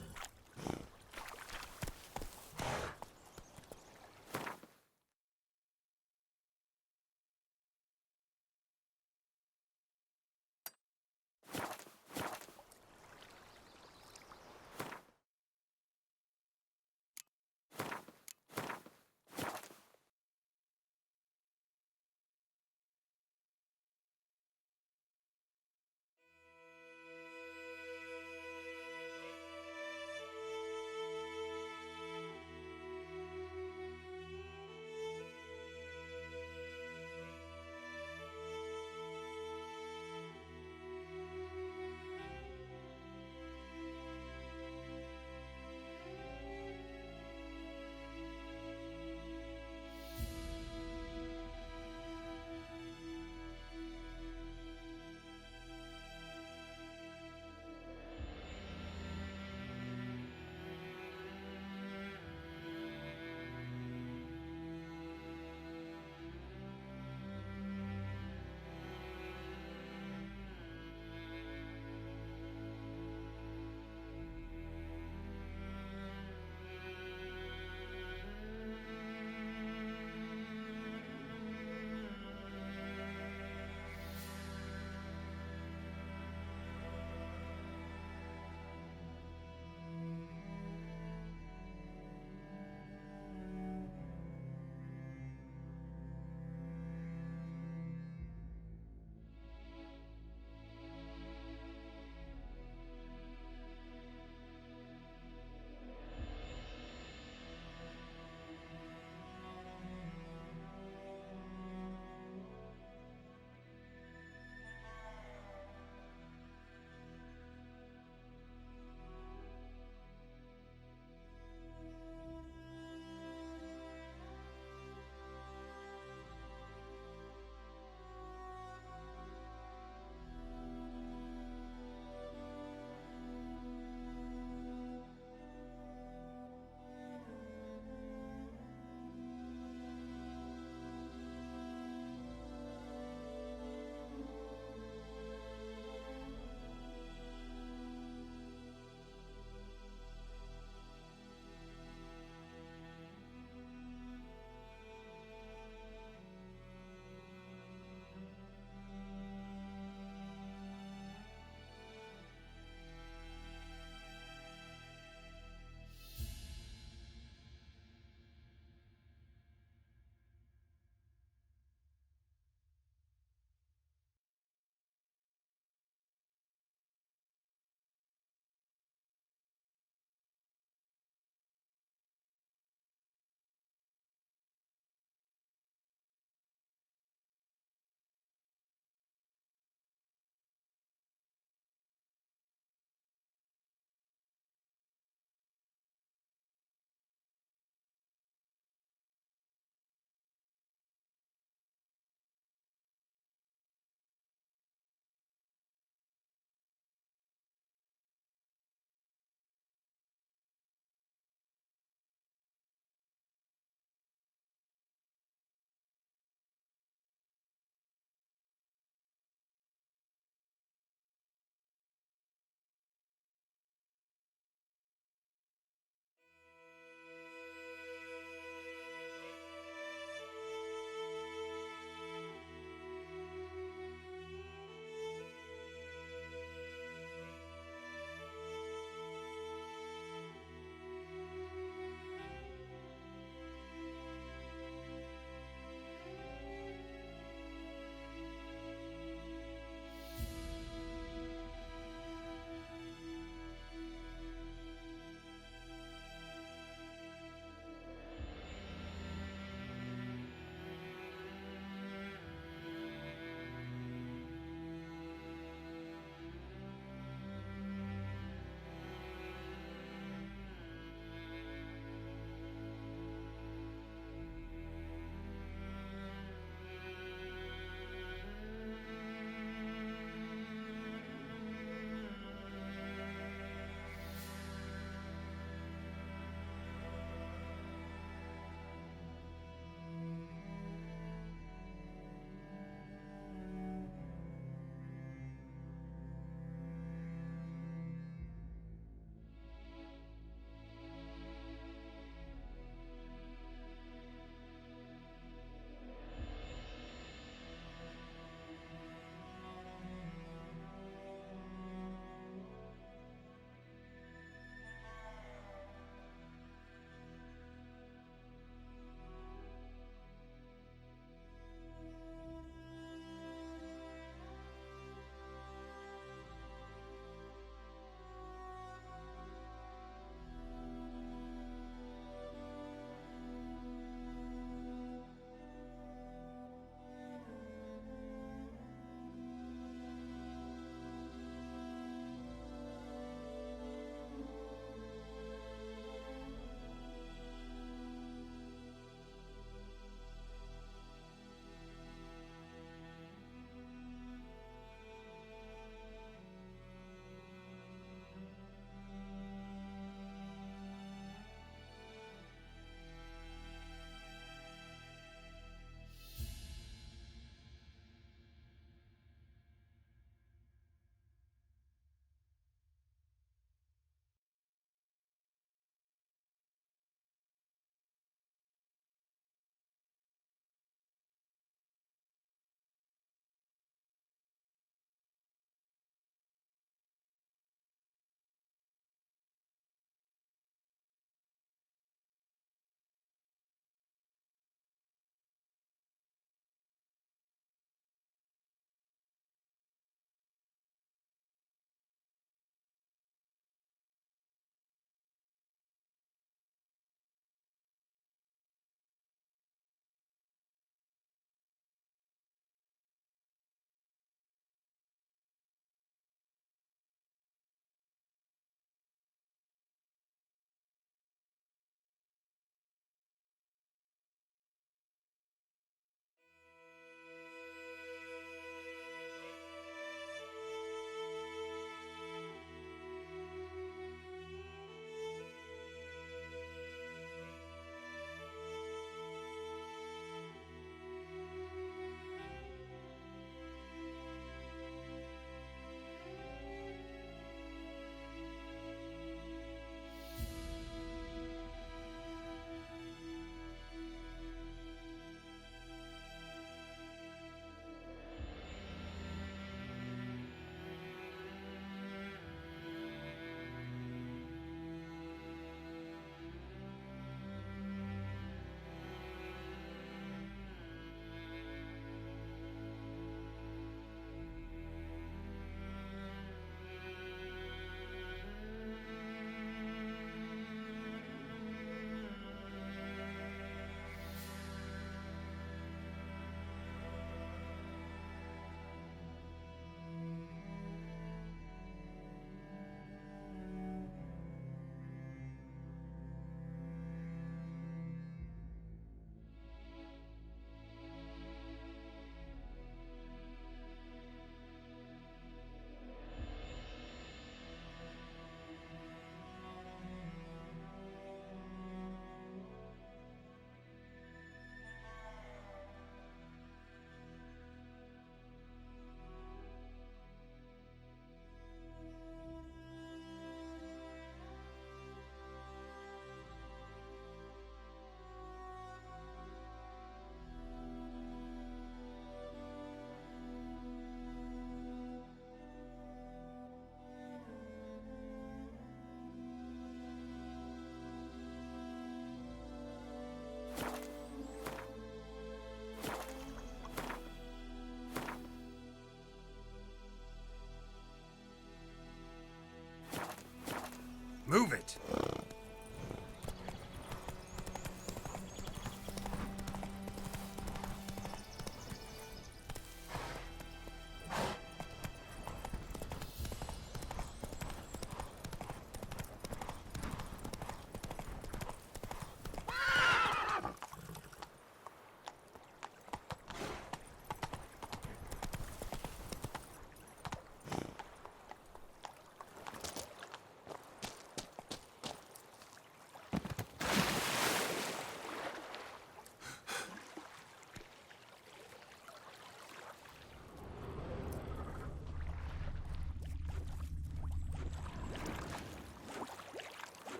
Move it!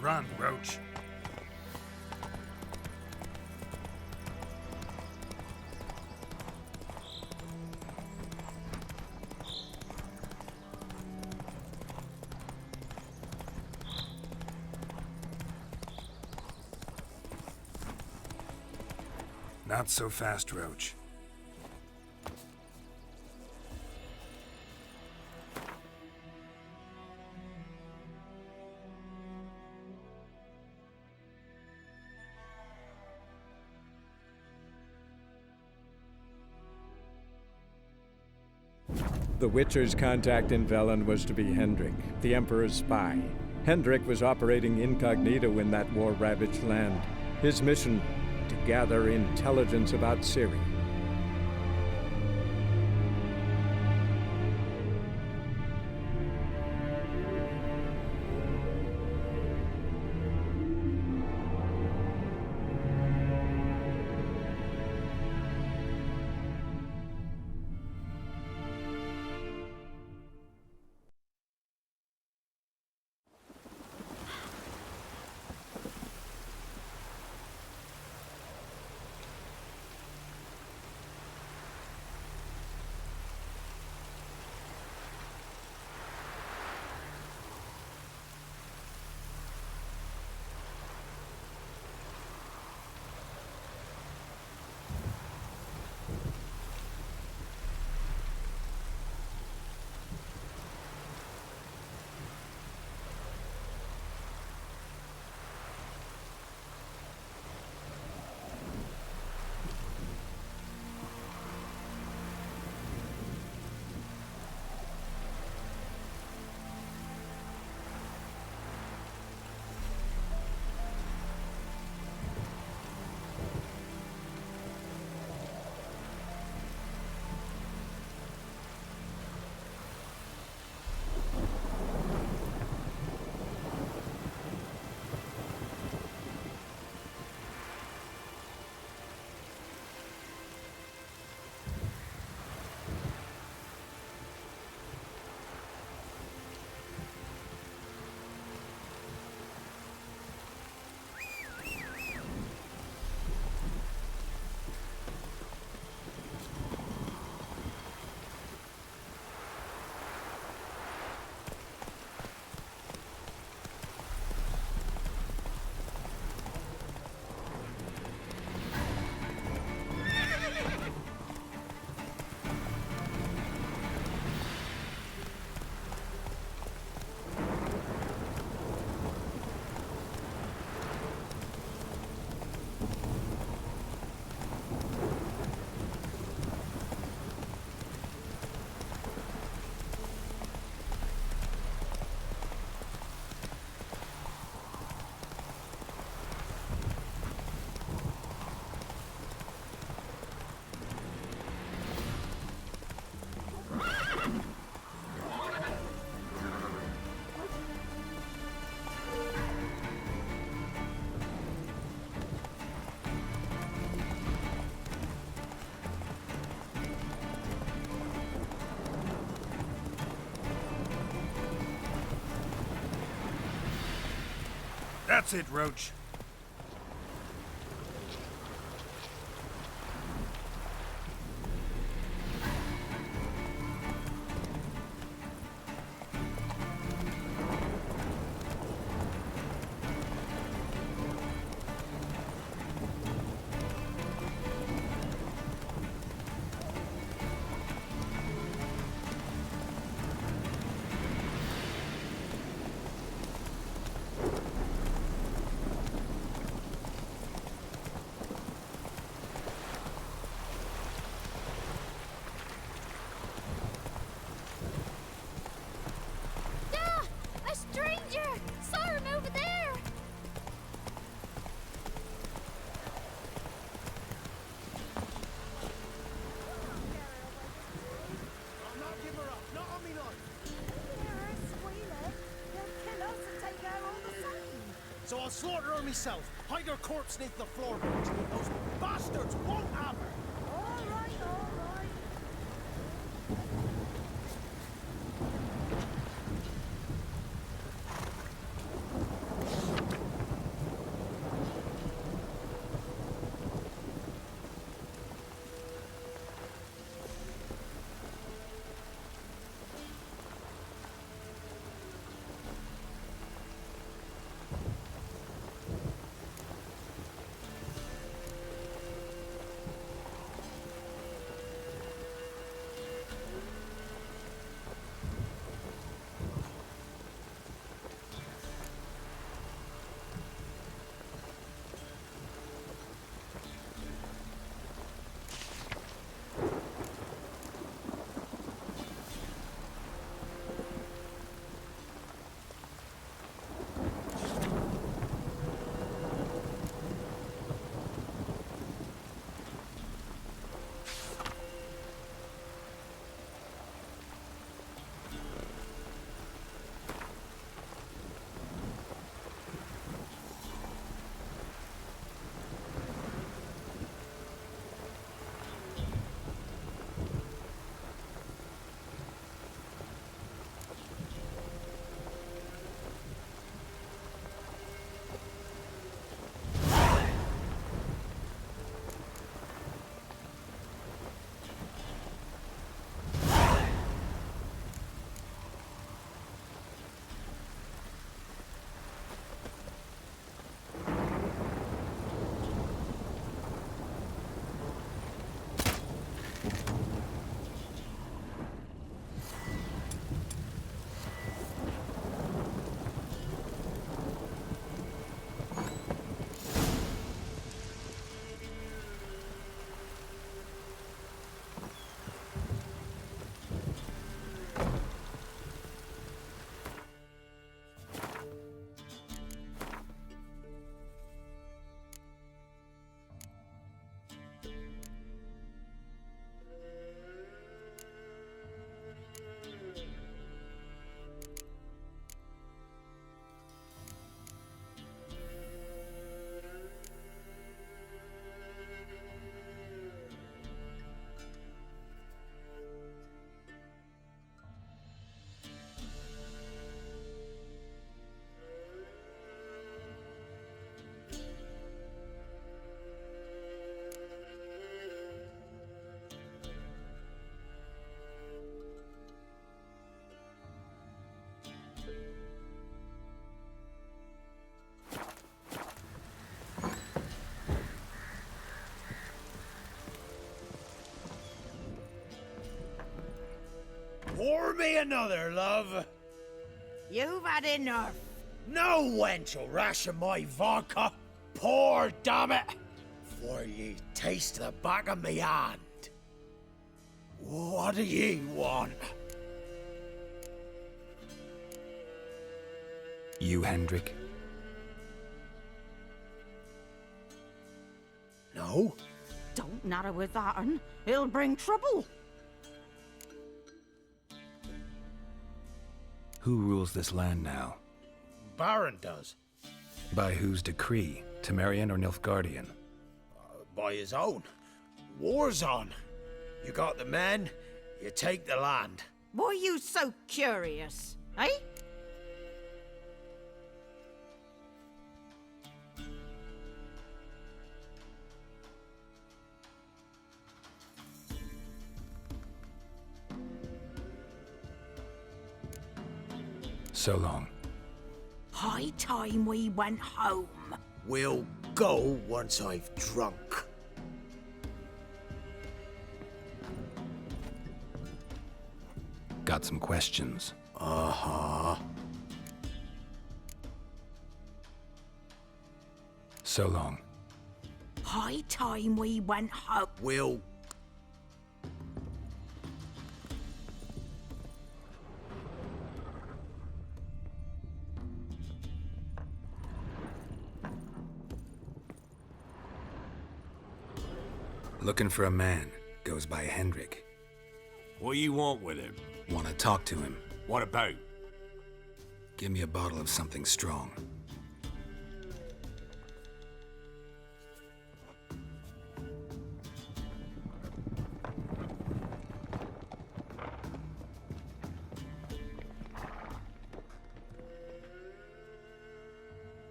Run, Roach. Not so fast, Roach. The Witcher's contact in Velen was to be Hendrik, the Emperor's spy. Hendrik was operating incognito in that war-ravaged land. His mission, to gather intelligence about Ciri. That's it, Roach. So I'll slaughter her myself. Hide her corpse beneath the floorboards. Those bastards won't have her. All right, all right. Pour me another, love. You've had enough. No wench will ration my vodka. Pour, damn it. For ye taste the back of me hand. What do ye want? You, Hendrik? No? Don't natter with that un. It'll bring trouble. Who rules this land now? Baron does. By whose decree? Temerian or Nilfgaardian? By his own. War's on. You got the men, you take the land. Why are you so curious, eh? So long. High time we went home. We'll go once I've drunk. Got some questions. Uh-huh. So long. High time we went home. We'll... Looking for a man. Goes by Hendrik. What do you want with him? Want to talk to him. What about? Give me a bottle of something strong.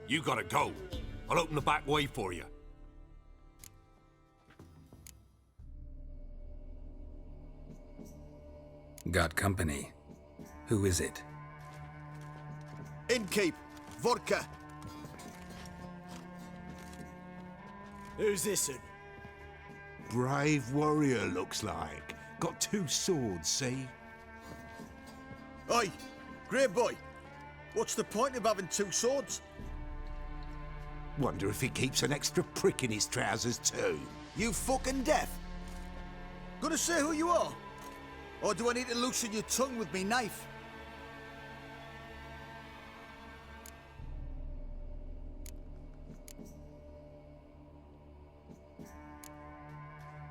You gotta go. I'll open the back way for you. Got company. Who is it? Innkeep, vodka. Who's this one? Brave warrior, looks like. Got 2 swords, see? Oi, grey boy. What's the point of having 2 swords? Wonder if he keeps an extra prick in his trousers too. You fucking deaf? Gonna say who you are? Or do I need to loosen your tongue with me knife?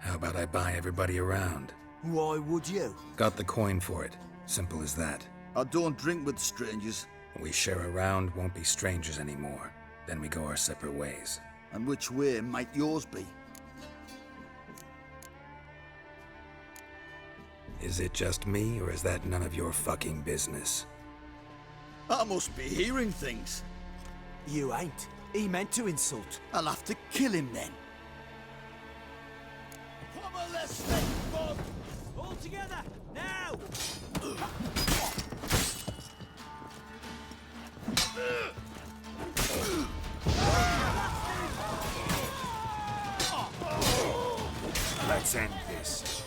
How about I buy everybody around? Why would you? Got the coin for it. Simple as that. I don't drink with strangers. We share a round, won't be strangers anymore. Then we go our separate ways. And which way might yours be? Is it just me, or is that none of your fucking business? I must be hearing things. You ain't. He meant to insult. I'll have to kill him then. Pummel this thing, bug! All together, now! Let's end this.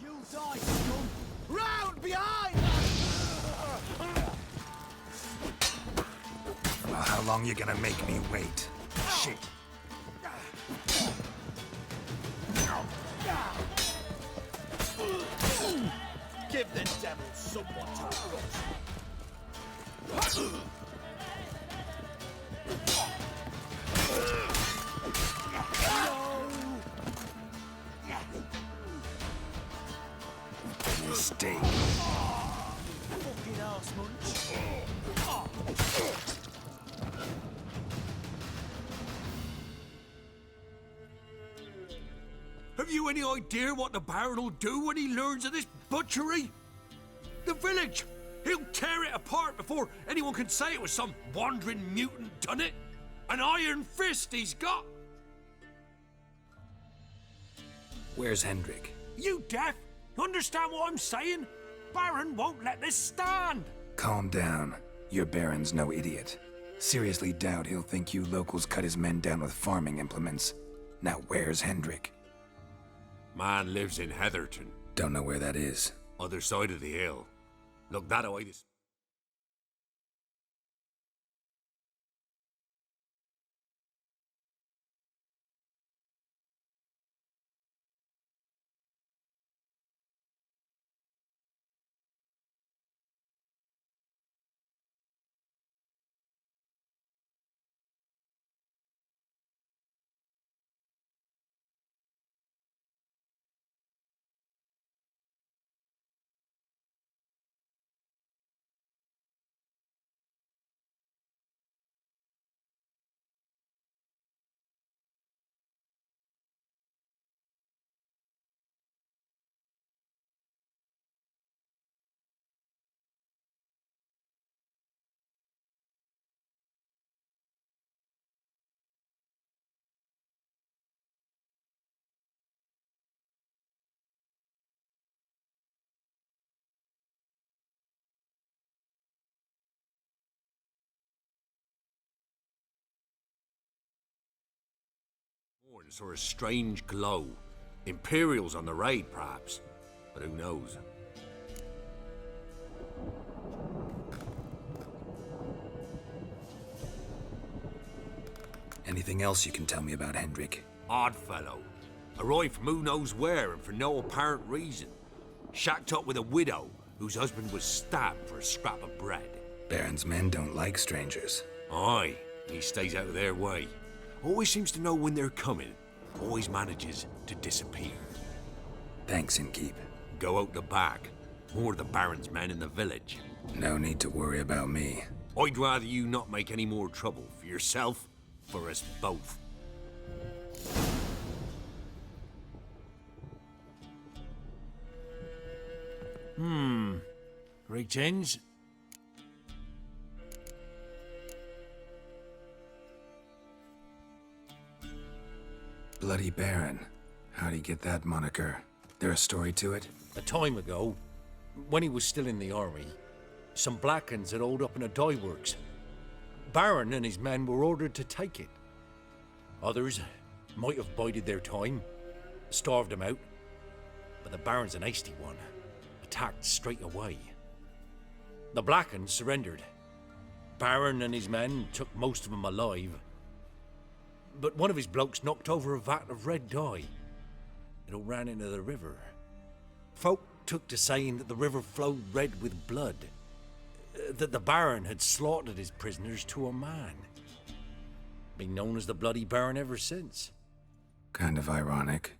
You die, scum! Round behind! Well, how long you gonna make me wait? Shit. Give the devil someone to crush. Mistake. Fucking arse munch. Have you any idea what the Baron will do when he learns of this butchery? The village! He'll tear it apart before anyone can say it was some wandering mutant done it. An iron fist he's got. Where's Hendrik? You deaf? You understand what I'm saying? Baron won't let this stand. Calm down. Your Baron's no idiot. Seriously doubt he'll think you locals cut his men down with farming implements. Now where's Hendrik? Man lives in Heatherton. Don't know where that is. Other side of the hill. Look that way. Or a strange glow. Imperials on the raid, perhaps. But who knows? Anything else you can tell me about Hendrik? Odd fellow. Arrived from who knows where and for no apparent reason. Shacked up with a widow whose husband was stabbed for a scrap of bread. Baron's men don't like strangers. Aye, he stays out of their way. Always seems to know when they're coming. Always manages to disappear. Thanks, Innkeep. Go out the back. More of the Baron's men in the village. No need to worry about me. I'd rather you not make any more trouble for yourself, for us both. Greetings. Bloody Baron. How'd he get that moniker? There a story to it? A time ago, when he was still in the army, some Blackens had holed up in a dye works. Baron and his men were ordered to take it. Others might have bided their time, starved them out, but the Baron's an hasty one, attacked straight away. The Blackens surrendered. Baron and his men took most of them alive, but one of his blokes knocked over a vat of red dye. It all ran into the river. Folk took to saying that the river flowed red with blood, that the Baron had slaughtered his prisoners to a man. Been known as the Bloody Baron ever since. Kind of ironic.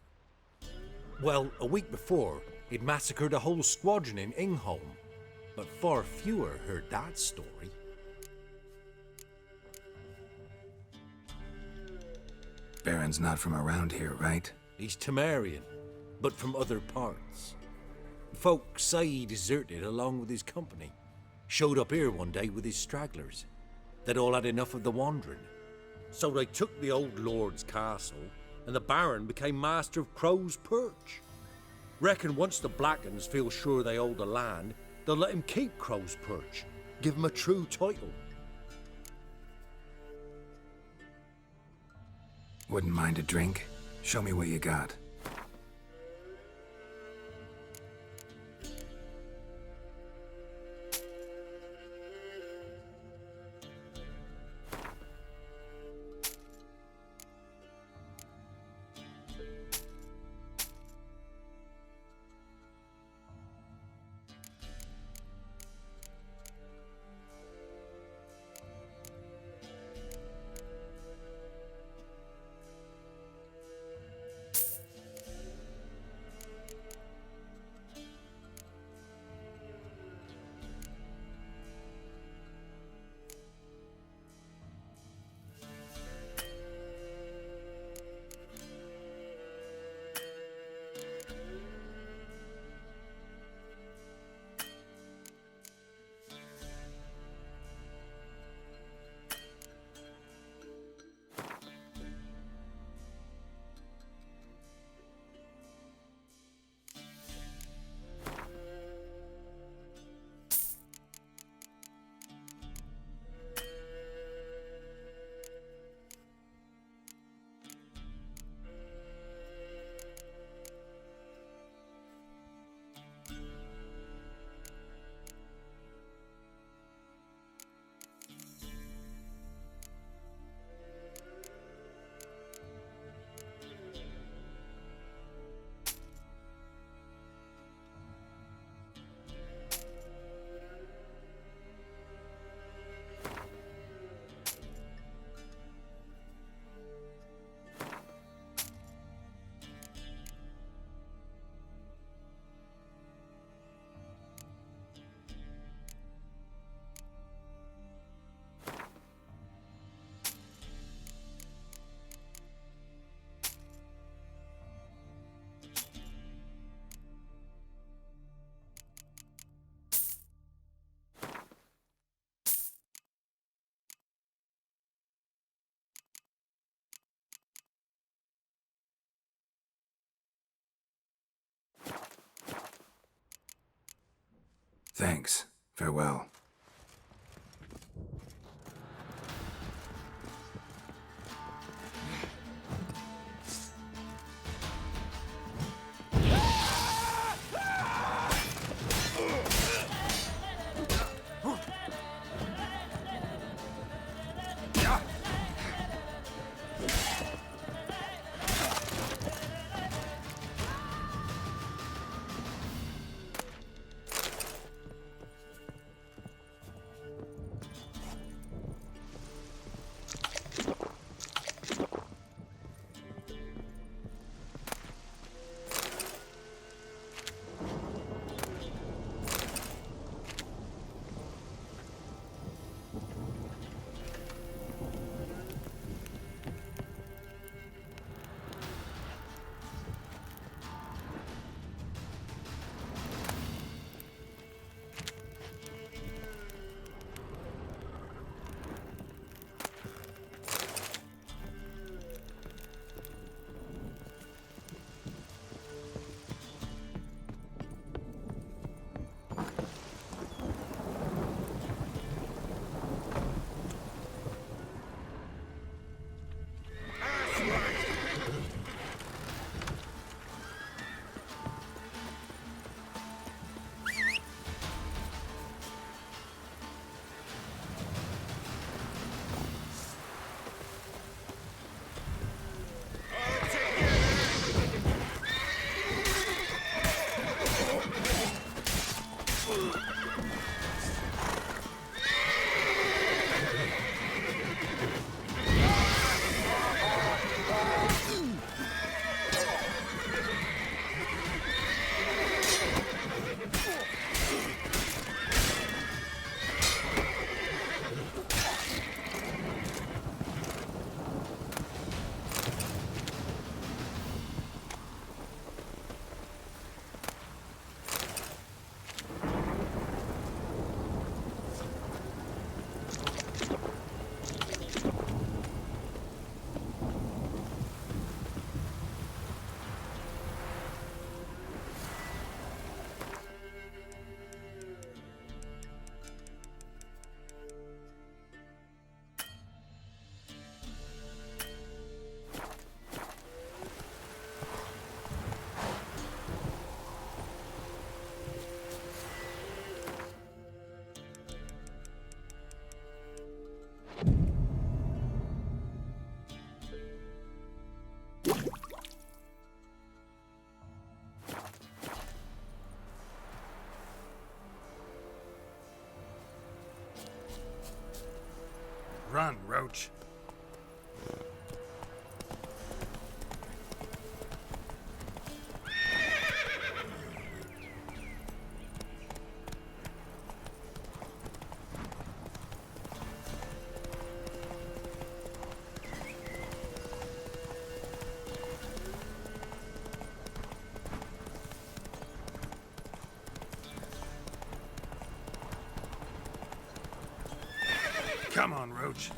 Well, a week before, he'd massacred a whole squadron in Ingholm, but far fewer heard that story. Baron's not from around here, right? He's Temerian, but from other parts. Folk say he deserted along with his company. Showed up here one day with his stragglers. They'd all had enough of the wandering. So they took the old lord's castle, and the Baron became master of Crow's Perch. Reckon once the Blackens feel sure they hold the land, they'll let him keep Crow's Perch, give him a true title. Wouldn't mind a drink? Show me what you got. Thanks. Farewell. Run, Roach. Come on, Roach.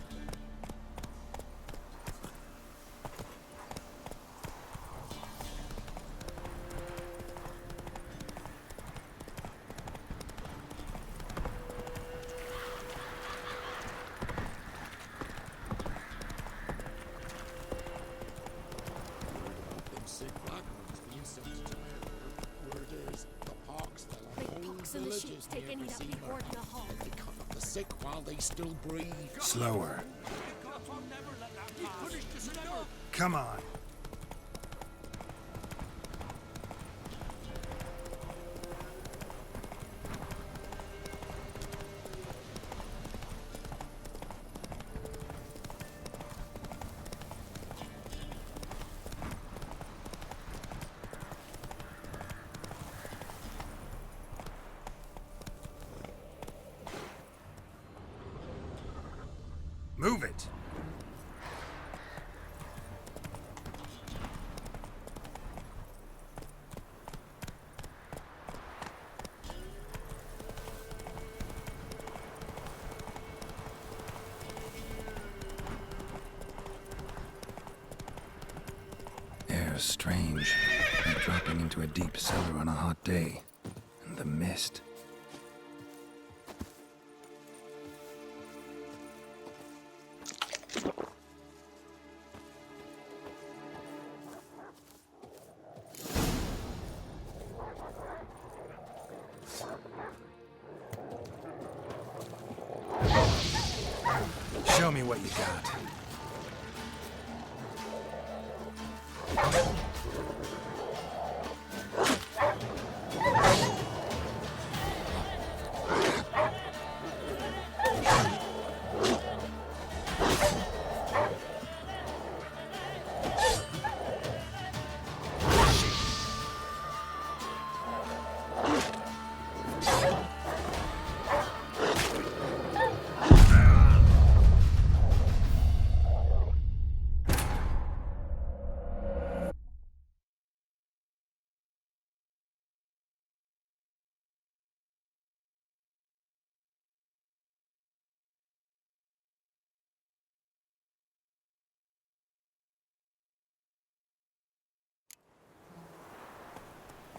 And the sheep taking it up before the hall. They cut up the sick while they still breathe. Slower. Come on. Move it! Air's strange, like dropping into a deep cellar on a hot day. And the mist. Show me what you got.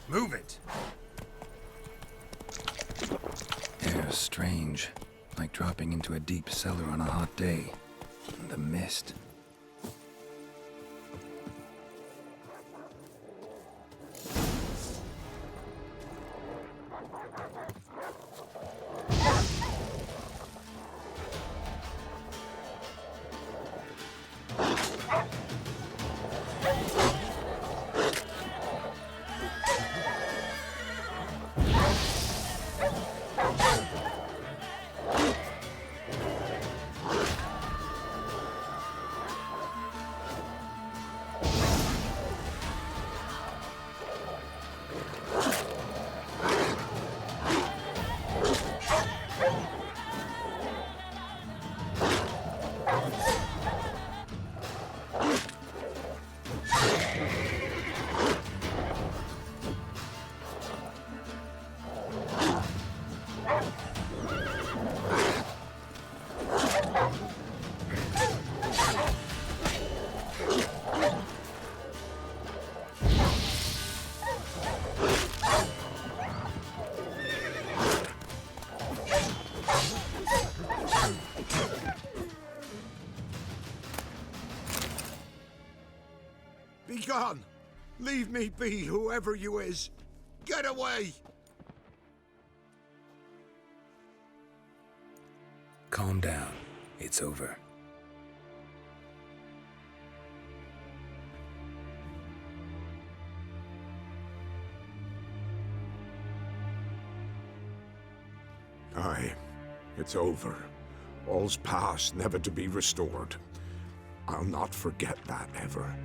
Move it! Air's strange, like dropping into a deep cellar on a hot day. And the mist. Be gone! Leave me be, whoever you is! Get away! Calm down. It's over. Aye, it's over. All's past, never to be restored. I'll not forget that ever.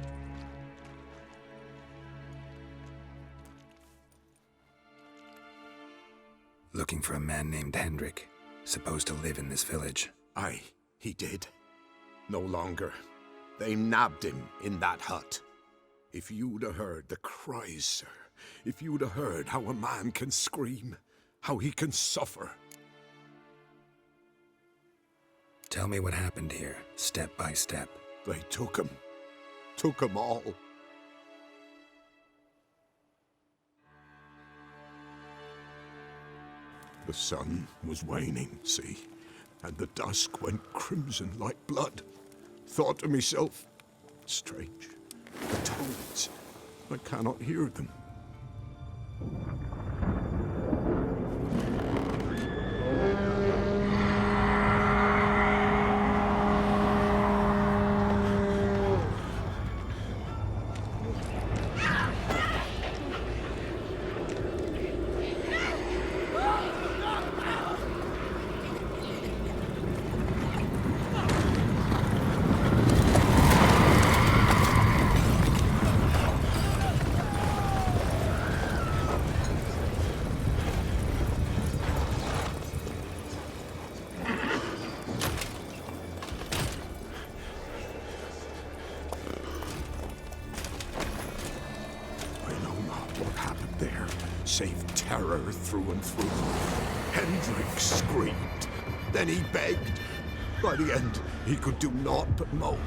Looking for a man named Hendrik, supposed to live in this village. Aye, he did. No longer. They nabbed him in that hut. If you'd have heard the cries, sir, if you'd have heard how a man can scream, how he can suffer. Tell me what happened here, step by step. They took him. Took him all. The sun was waning, see, and the dusk went crimson like blood. Thought to myself, strange, the toads, I cannot hear them. Save terror through and through. Hendrik screamed. Then he begged. By the end, he could do naught but moan.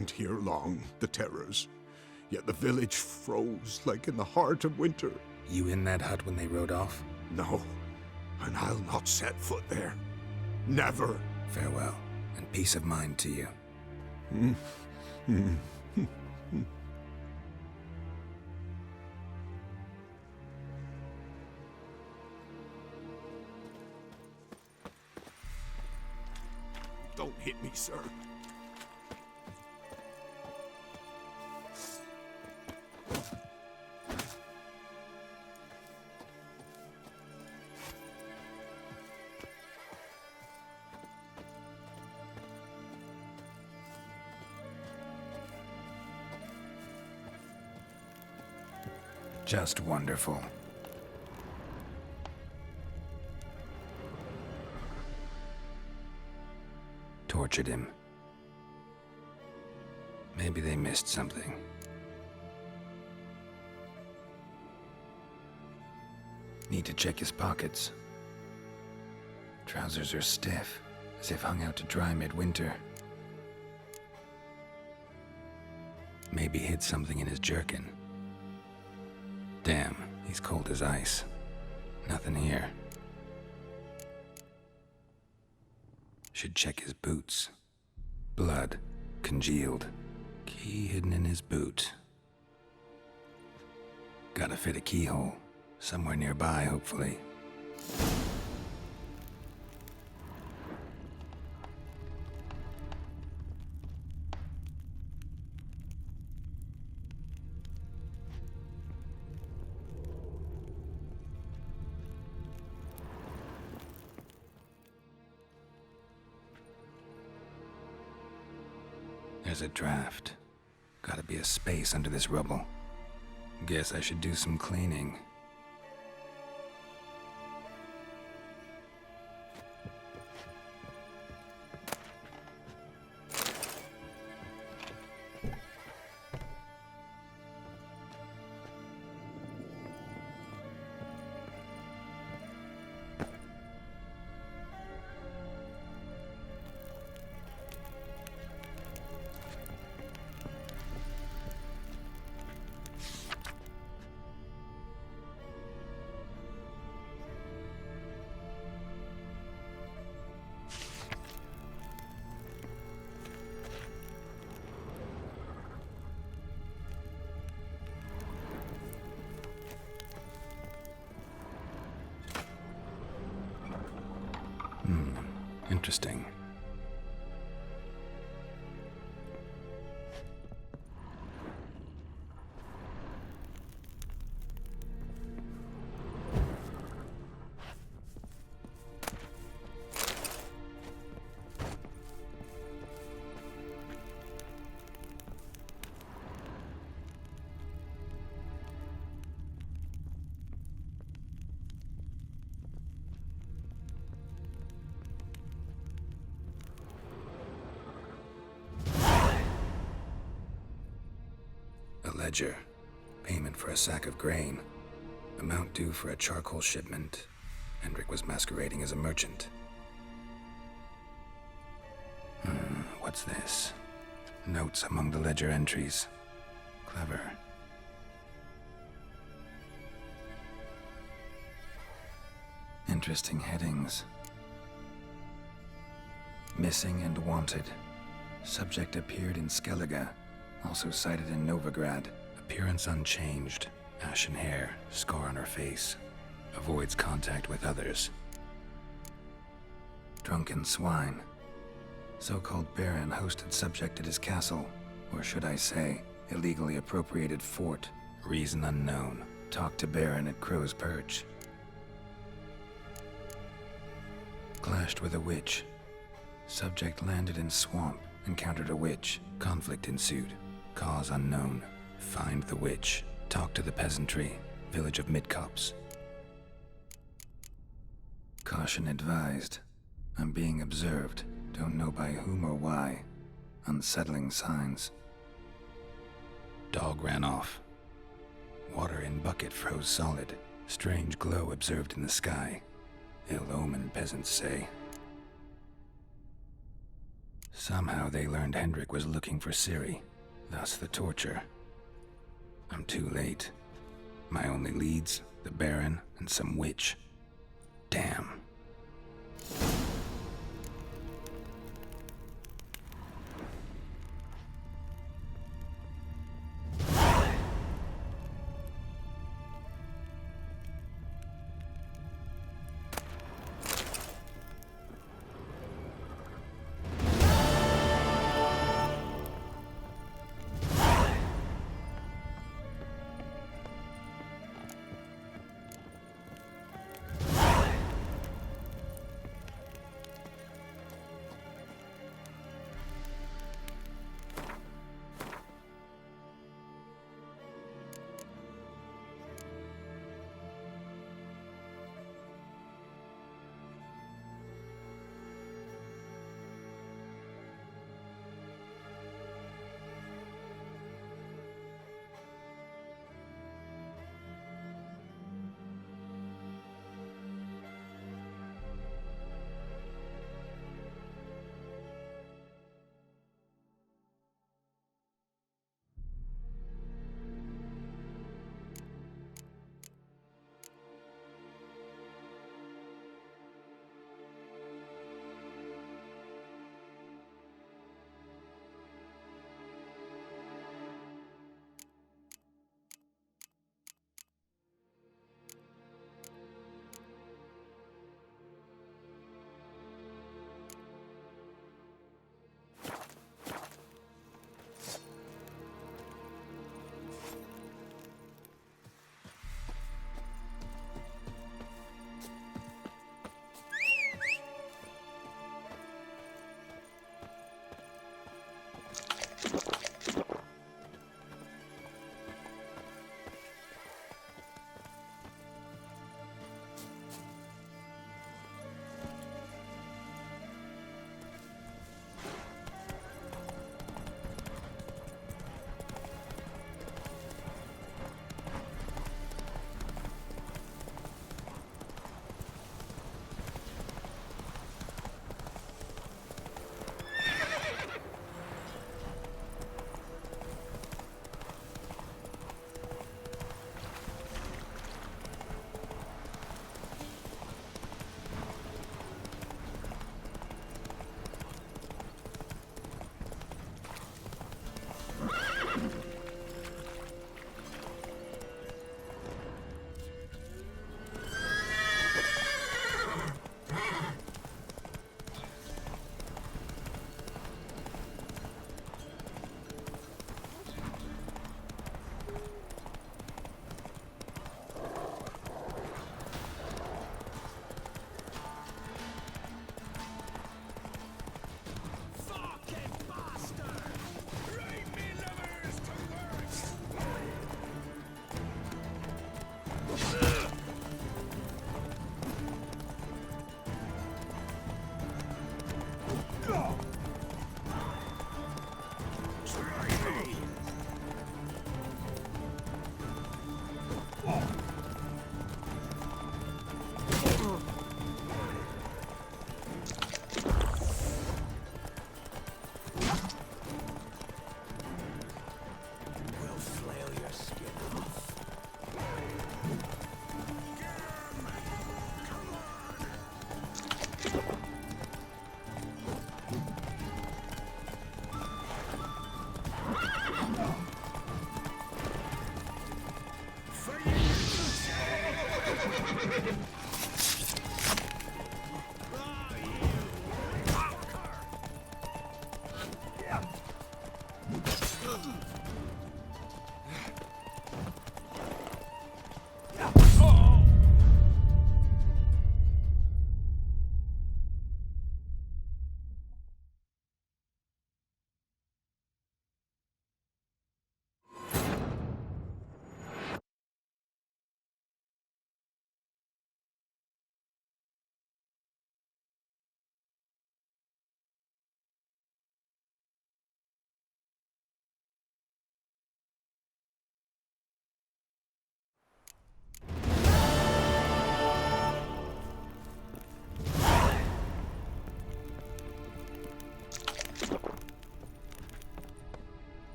weren't here long, the terrors. Yet the village froze like in the heart of winter. You in that hut when they rode off? No, and I'll not set foot there. Never. Farewell, and peace of mind to you. Don't hit me, sir. Just wonderful. Tortured him. Maybe they missed something. Need to check his pockets. Trousers are stiff, as if hung out to dry midwinter. Maybe hid something in his jerkin. Damn, he's cold as ice. Nothing here. Should check his boots. Blood, congealed. Key hidden in his boot. Gotta fit a keyhole. Somewhere nearby, hopefully. There's a draft. Gotta be a space under this rubble. Guess I should do some cleaning. Interesting. Ledger. Payment for a sack of grain. Amount due for a charcoal shipment. Hendrik was masquerading as a merchant. What's this? Notes among the ledger entries. Clever. Interesting headings. Missing and wanted. Subject appeared in Skellige. Also cited in Novigrad. Appearance unchanged. Ashen hair, scar on her face. Avoids contact with others. Drunken swine. So-called baron hosted subject at his castle. Or should I say, illegally appropriated fort. Reason unknown. Talked to baron at Crow's Perch. Clashed with a witch. Subject landed in swamp. Encountered a witch. Conflict ensued. Cause unknown. Find the witch. Talk to the peasantry. Village of Midcopse. Caution advised. I'm being observed. Don't know by whom or why. Unsettling signs. Dog ran off. Water in bucket froze solid. Strange glow observed in the sky. Ill omen, peasants say. Somehow they learned Hendrik was looking for Ciri, thus the torture. I'm too late. My only leads, the Baron and some witch. Damn.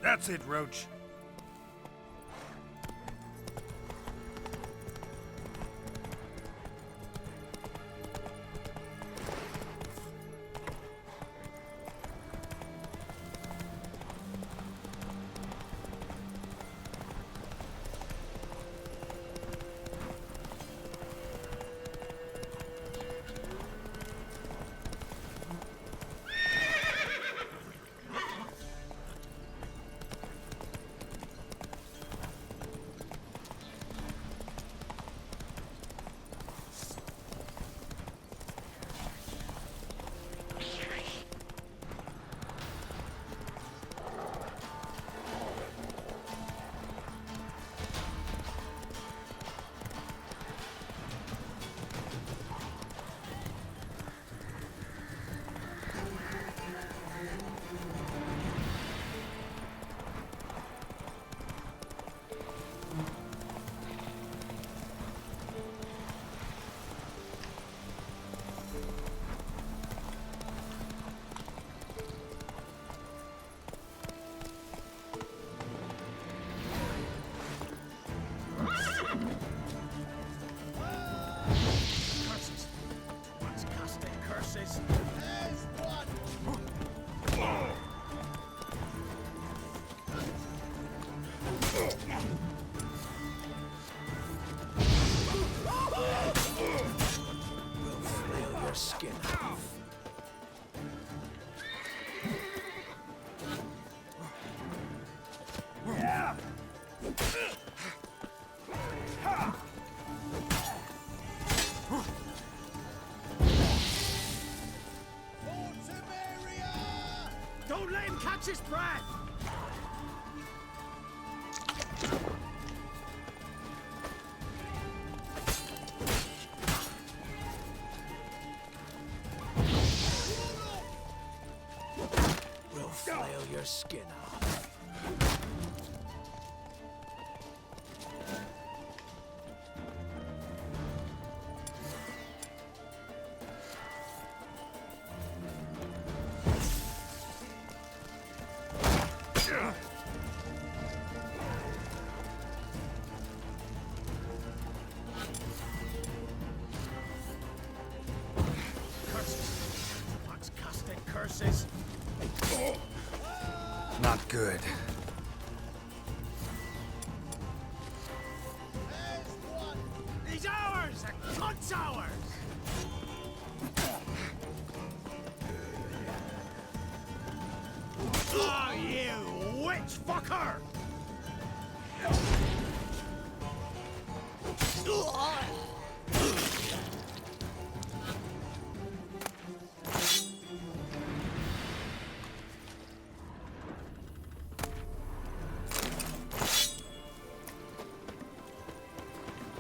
That's it, Roach. Curses! What's casting curses? There's one! We'll flail your skin off. Don't let him catch his breath! We'll flail your skin off. Curses! What's casting curses? Not good. He's ours! A cunt's ours! Oh, you witch fucker!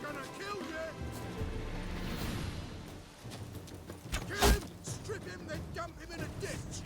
Gonna kill you! Kill him, strip him, then dump him in a ditch!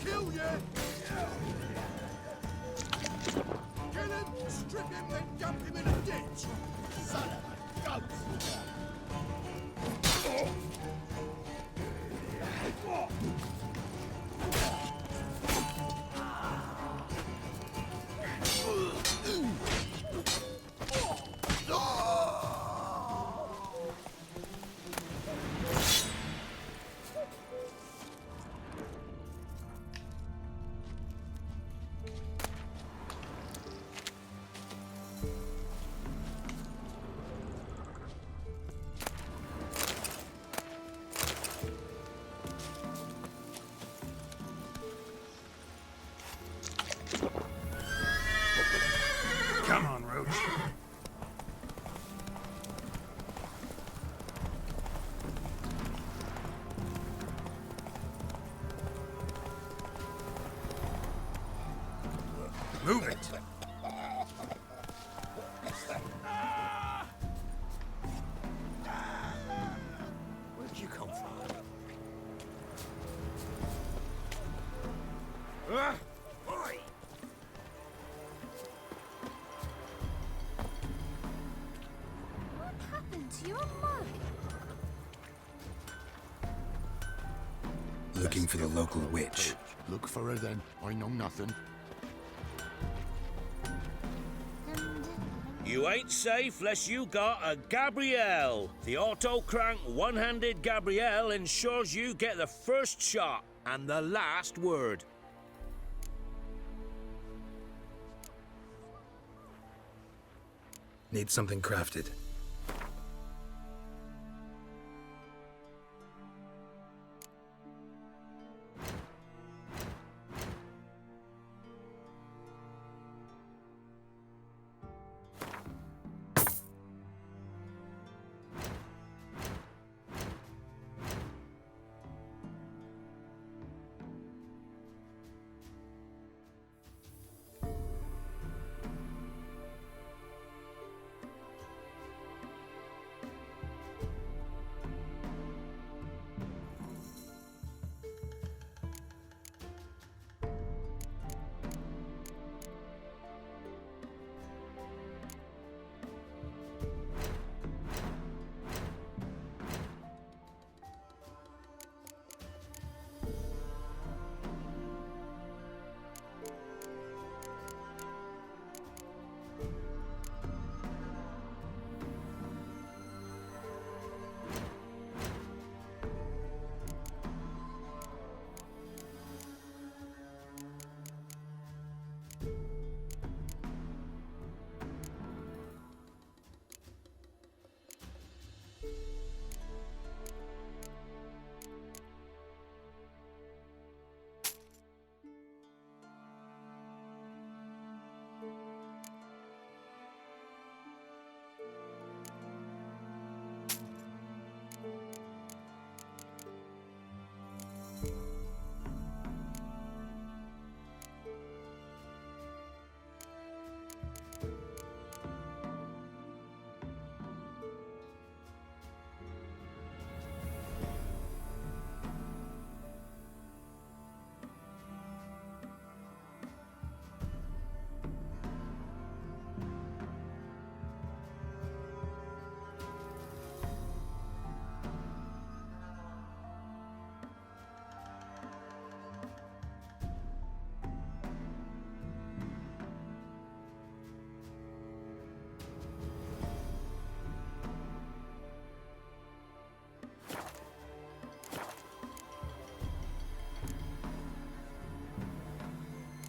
kill you! Kill him, strip him, then dump him in a ditch! Son of a ghost! Come on, Roach. Move it. Where'd you come from? What happened to your mug? Looking for the local witch. Look for her then. I know nothing. You ain't safe less you got a Gabrielle. The auto-crank one-handed Gabrielle ensures you get the first shot and the last word. Need something crafted.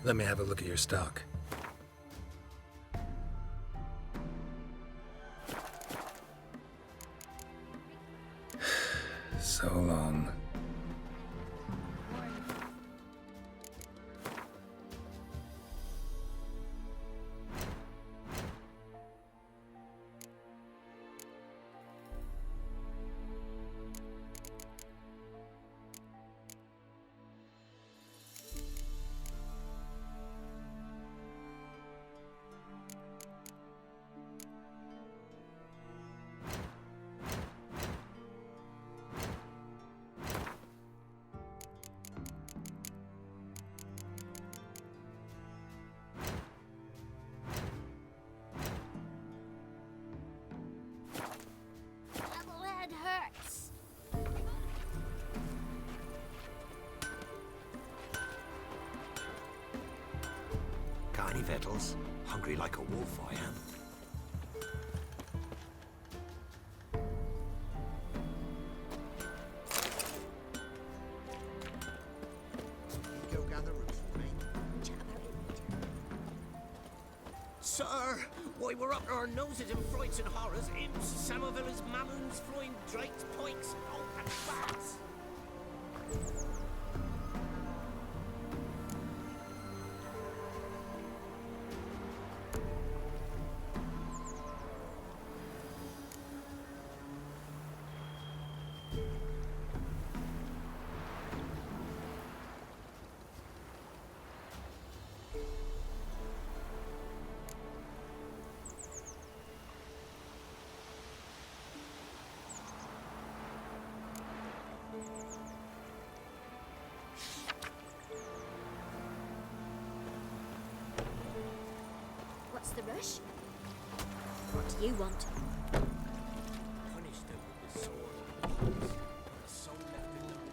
Let me have a look at your stock. So long. any victuals? Hungry like a wolf, I am. Go gather roots for me. Sir, why we're up to our noses in frights and horrors, imps, Samovillas, mammons, flying drakes, pikes, and bats. What's the rush? What do you want? Punish them with the sword, please. The soul left alone.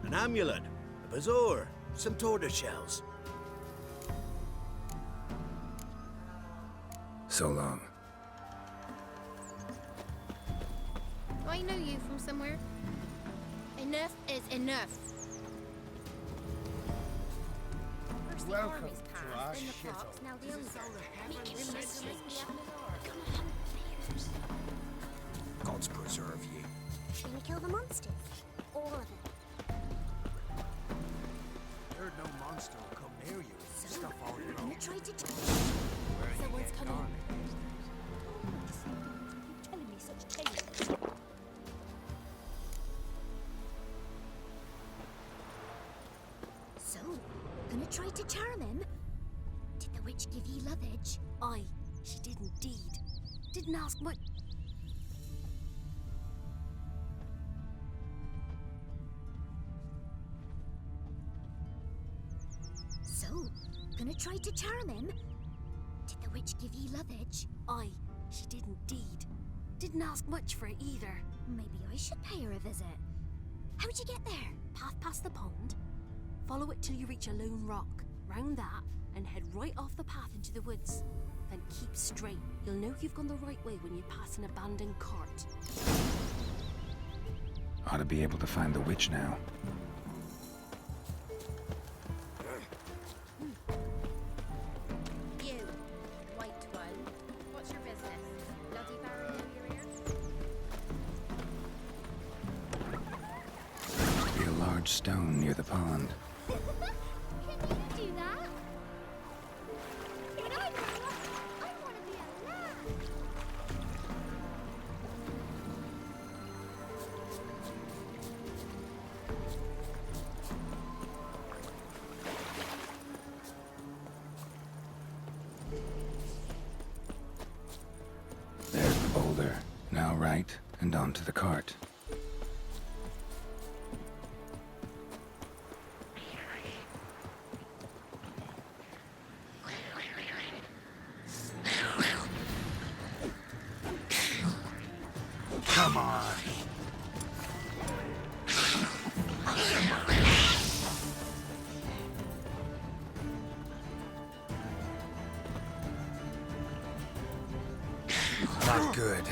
An amulet, a bazaar, some tortoise shells. So long. I know you from somewhere. Enough is enough. First the armies passed, then the fox, now the ogre. Gods preserve ye. Gonna kill the monsters. All of them. Heard no monster will come near you. So, Stuff all your own. gonna try to... Someone's coming. Telling me such tales. So, gonna try to charm him? Did the witch give ye lovage? Aye, she did indeed. Didn't ask much. So, gonna try to charm him? Did the witch give ye lovage? Aye, she did indeed. Didn't ask much for it either. Maybe I should pay her a visit. How'd you get there? Path past the pond. Follow it till you reach a lone rock. Round that, and head right off the path into the woods. Then keep straight. You'll know you've gone the right way when you pass an abandoned cart. Ought to be able to find the witch now. You, white one. What's your business? Bloody Baron in your ear? Be a large stone near the pond. Can you do that? When I grow up, I want to be a lad. There's the boulder. Now right, and onto the cart. Come on. Not good.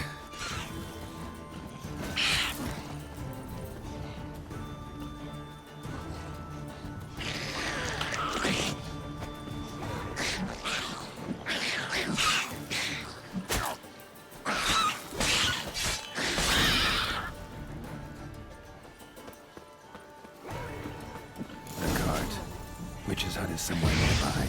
The cart. Witch's hut is somewhere nearby.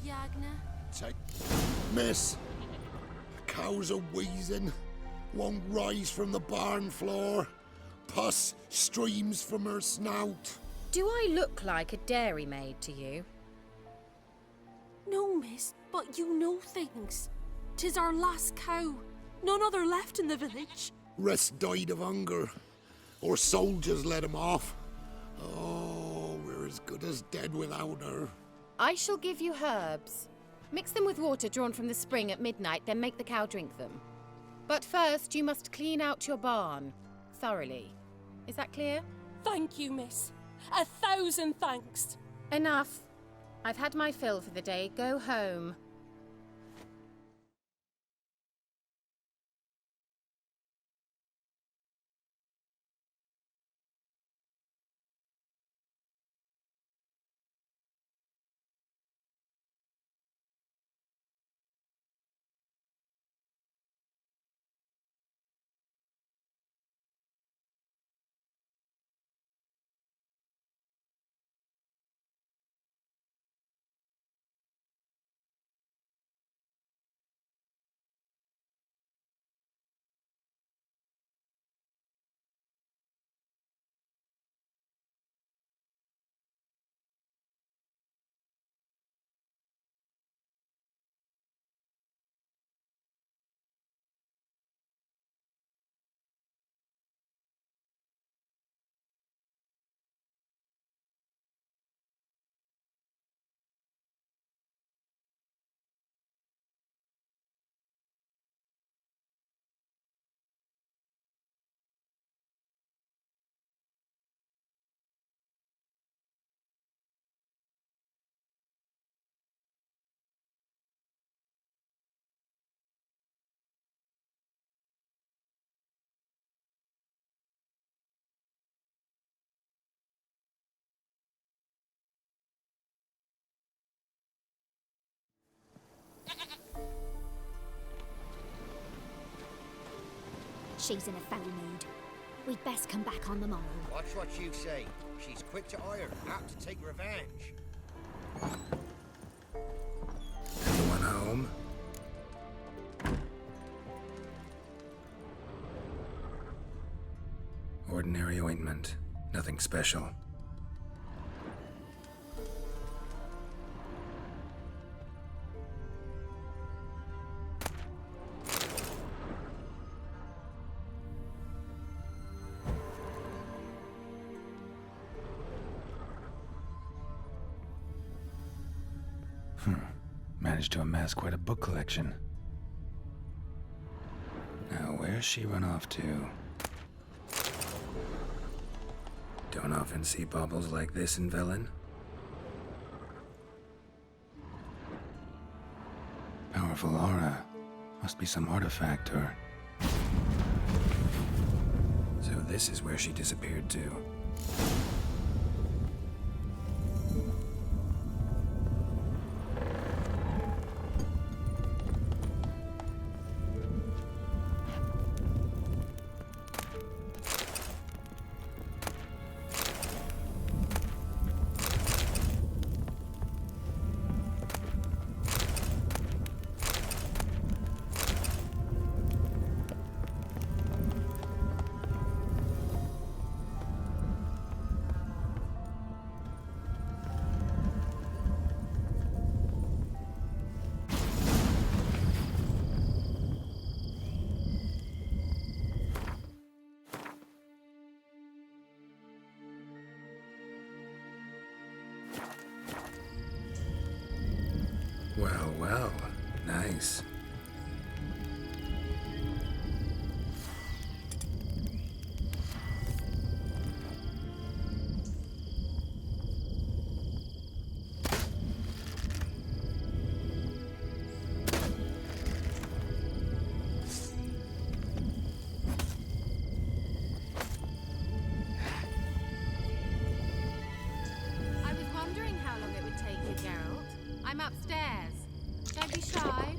Yagna? Take... Miss! The cows are wheezing. Won't rise from the barn floor. Pus streams from her snout. Do I look like a dairymaid to you? No, miss, but you know things. 'Tis our last cow. None other left in the village. Rest died of hunger. Or soldiers let him off. Oh, we're as good as dead without her. I shall give you herbs. Mix them with water drawn from the spring at midnight, then make the cow drink them. But first, you must clean out your barn thoroughly. Is that clear? Thank you, miss. 1,000 thanks. Enough. I've had my fill for the day. Go home. She's in a foul mood. We'd best come back on the morrow. Watch what you say. She's quick to ire, apt to take revenge. Anyone home? Ordinary ointment. Nothing special. Managed to amass quite a book collection. Now, where's she run off to? Don't often see baubles like this in Velen. Powerful aura. Must be some artifact or... So this is where she disappeared to. Well, well, nice. I was wondering how long it would take you, Geralt. I'm upstairs. Don't be shy.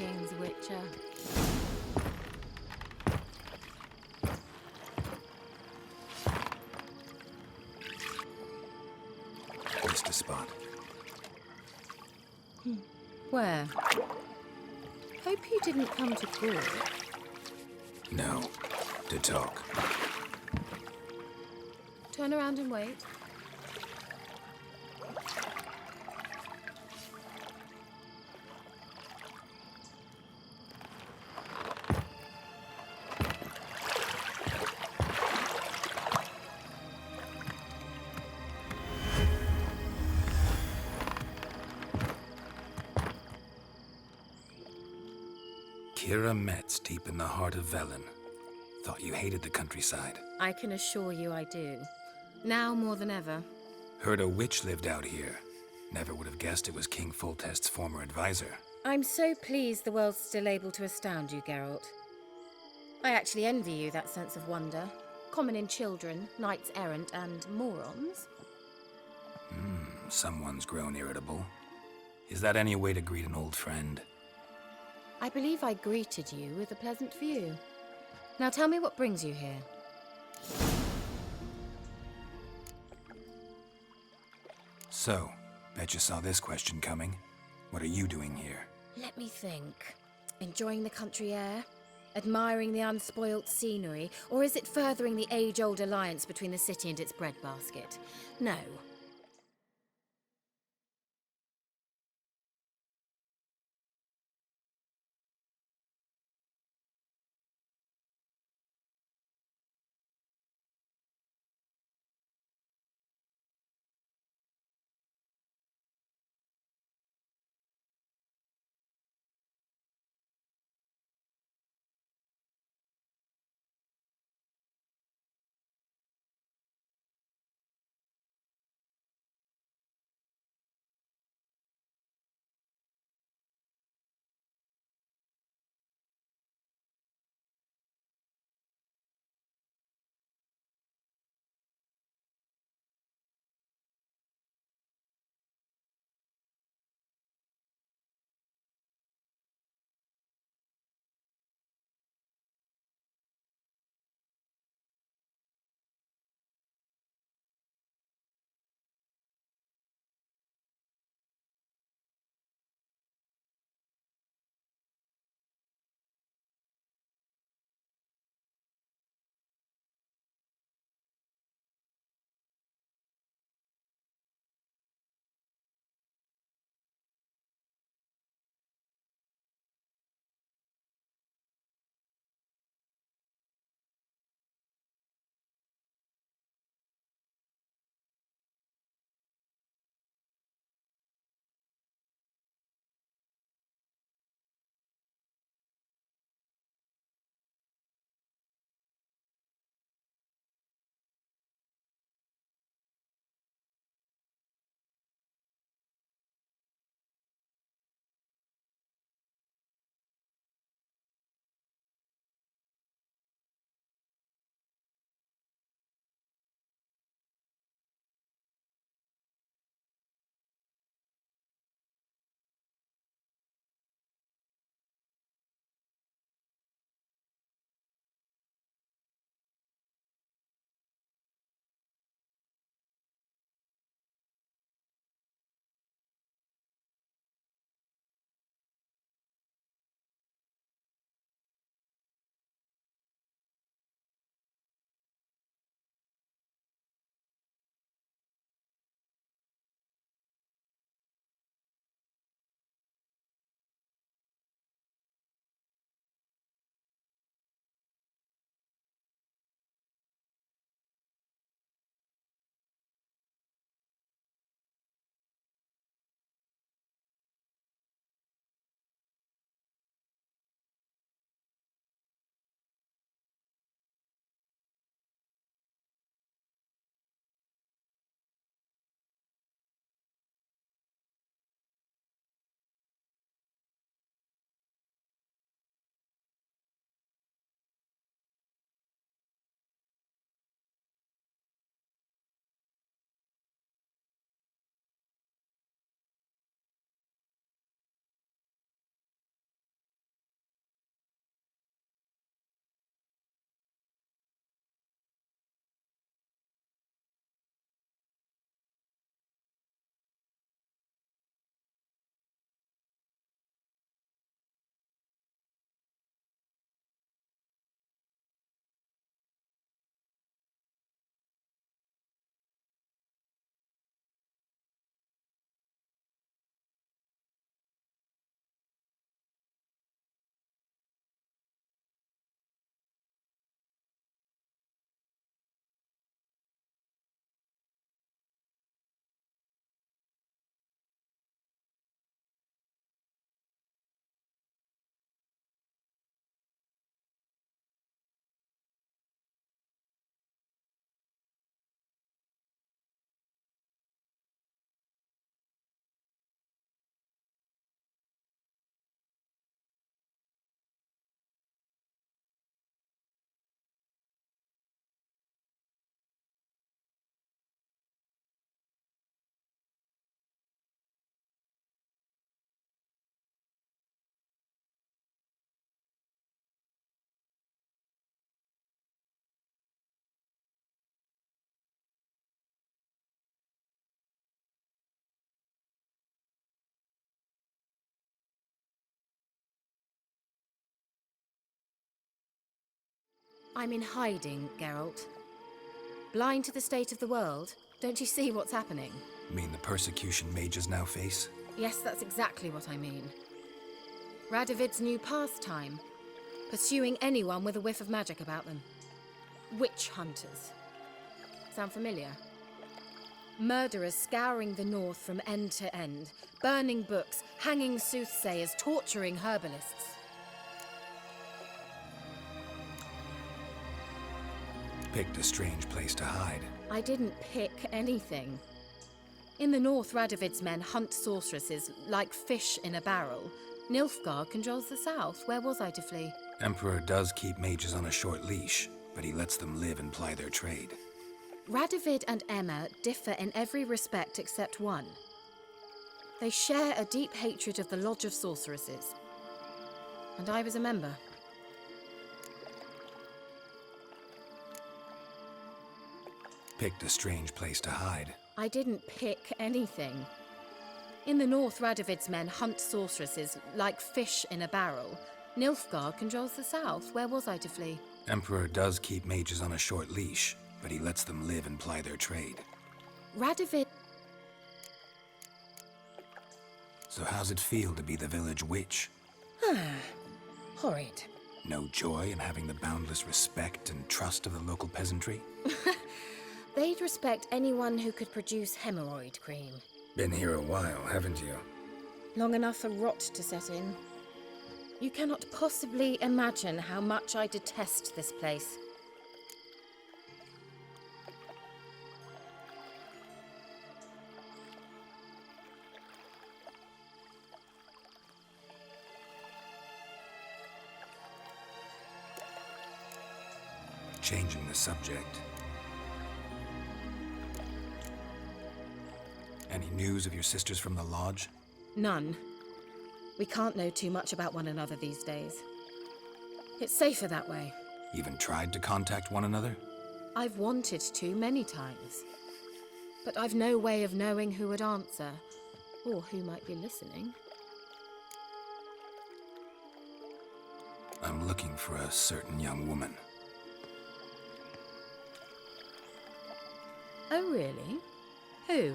King's Witcher. Oyster spot. Where? Hope you didn't come to court. No. To talk. Turn around and wait. Kira Metz, deep in the heart of Velen. Thought you hated the countryside. I can assure you I do. Now more than ever. Heard a witch lived out here. Never would have guessed it was King Foltest's former advisor. I'm so pleased the world's still able to astound you, Geralt. I actually envy you that sense of wonder. Common in children, knights errant, and morons. Someone's grown irritable. Is that any way to greet an old friend? I believe I greeted you with a pleasant view. Now tell me what brings you here. So, bet you saw this question coming. What are you doing here? Let me think. Enjoying the country air? Admiring the unspoilt scenery? Or is it furthering the age-old alliance between the city and its breadbasket? No. I'm in hiding, Geralt. Blind to the state of the world? Don't you see what's happening? Mean the persecution mages now face? Yes, that's exactly what I mean. Radovid's new pastime. Pursuing anyone with a whiff of magic about them. Witch hunters. Sound familiar? Murderers scouring the north from end to end, burning books, hanging soothsayers, torturing herbalists. Picked a strange place to hide. I didn't pick anything. In the north, Radovid's men hunt sorceresses like fish in a barrel. Nilfgaard controls the south. Where was I to flee? Emperor does keep mages on a short leash, but he lets them live and ply their trade. Radovid and Emma differ in every respect except one. They share a deep hatred of the Lodge of Sorceresses. And I was a member. Picked a strange place to hide. I didn't pick anything. In the north, Radovid's men hunt sorceresses like fish in a barrel. Nilfgaard controls the south. Where was I to flee? Emperor does keep mages on a short leash, but he lets them live and ply their trade. Radovid... So how's it feel to be the village witch? Horrid. No joy in having the boundless respect and trust of the local peasantry? They'd respect anyone who could produce hemorrhoid cream. Been here a while, haven't you? Long enough for rot to set in. You cannot possibly imagine how much I detest this place. Changing the subject. Any news of your sisters from the lodge? None. We can't know too much about one another these days. It's safer that way. Even tried to contact one another? I've wanted to many times. But I've no way of knowing who would answer, or who might be listening. I'm looking for a certain young woman. Oh, really? Who?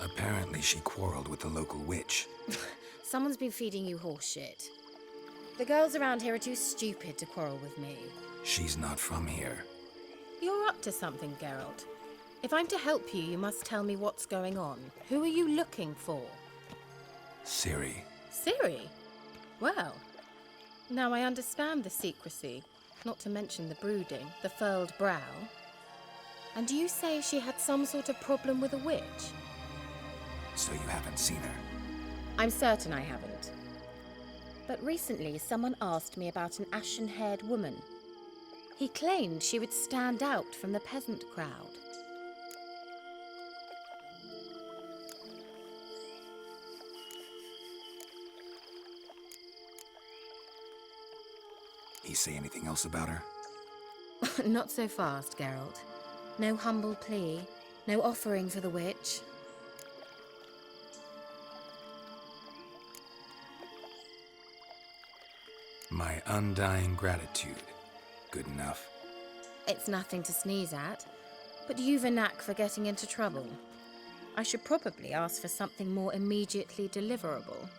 Apparently she quarreled with the local witch. Someone's been feeding you horse shit. The girls around here are too stupid to quarrel with me. She's not from here. You're up to something, Geralt. If I'm to help you, you must tell me what's going on. Who are you looking for? Ciri. Ciri? Well, now I understand the secrecy, not to mention the brooding, the furled brow. And you say she had some sort of problem with a witch? So you haven't seen her? I'm certain I haven't. But recently, someone asked me about an ashen-haired woman. He claimed she would stand out from the peasant crowd. He say anything else about her? Not so fast, Geralt. No humble plea, no offering for the witch. My undying gratitude. Good enough. It's nothing to sneeze at, but you've a knack for getting into trouble. I should probably ask for something more immediately deliverable.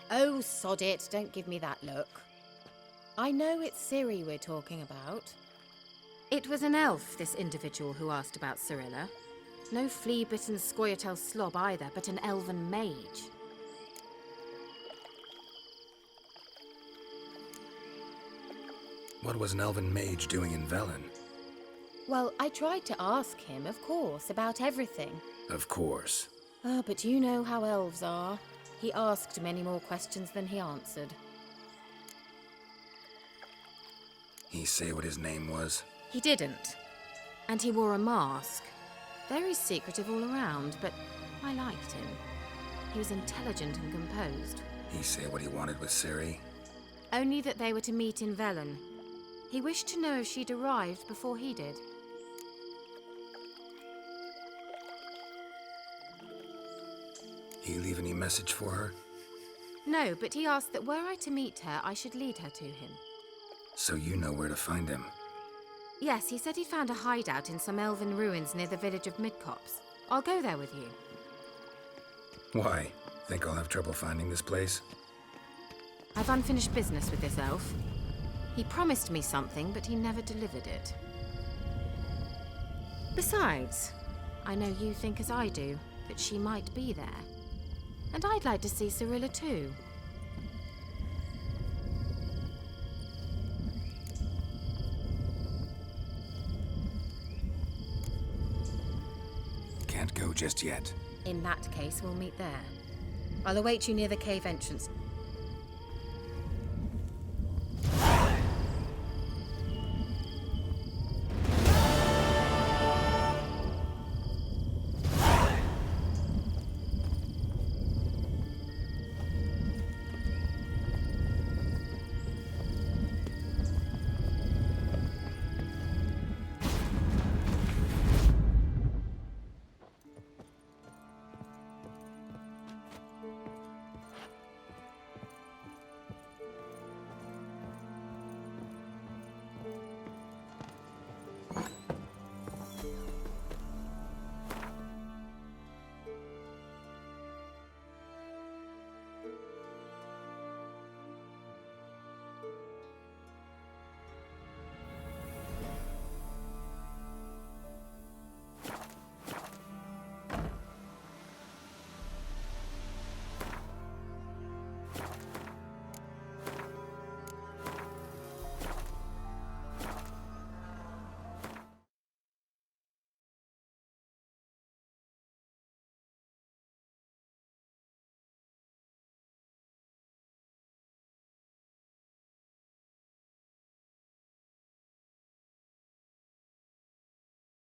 Oh, sod it, don't give me that look. I know it's Ciri we're talking about. It was an elf, this individual who asked about Cirilla. No flea-bitten Scoia'tael slob either, but an elven mage. What was an elven mage doing in Velen? Well, I tried to ask him, of course, about everything. Of course. Ah, but you know how elves are. He asked many more questions than he answered. He say what his name was? He didn't. And he wore a mask. Very secretive all around, but I liked him. He was intelligent and composed. He say what he wanted with Ciri? Only that they were to meet in Velen. He wished to know if she'd arrived before he did. He leave any message for her? No, but he asked that were I to meet her, I should lead her to him. So you know where to find him? Yes, he said he found a hideout in some elven ruins near the village of Midcopse. I'll go there with you. Why? Think I'll have trouble finding this place? I've unfinished business with this elf. He promised me something, but he never delivered it. Besides, I know you think as I do, that she might be there. And I'd like to see Cirilla too. Can't go just yet. In that case, we'll meet there. I'll await you near the cave entrance.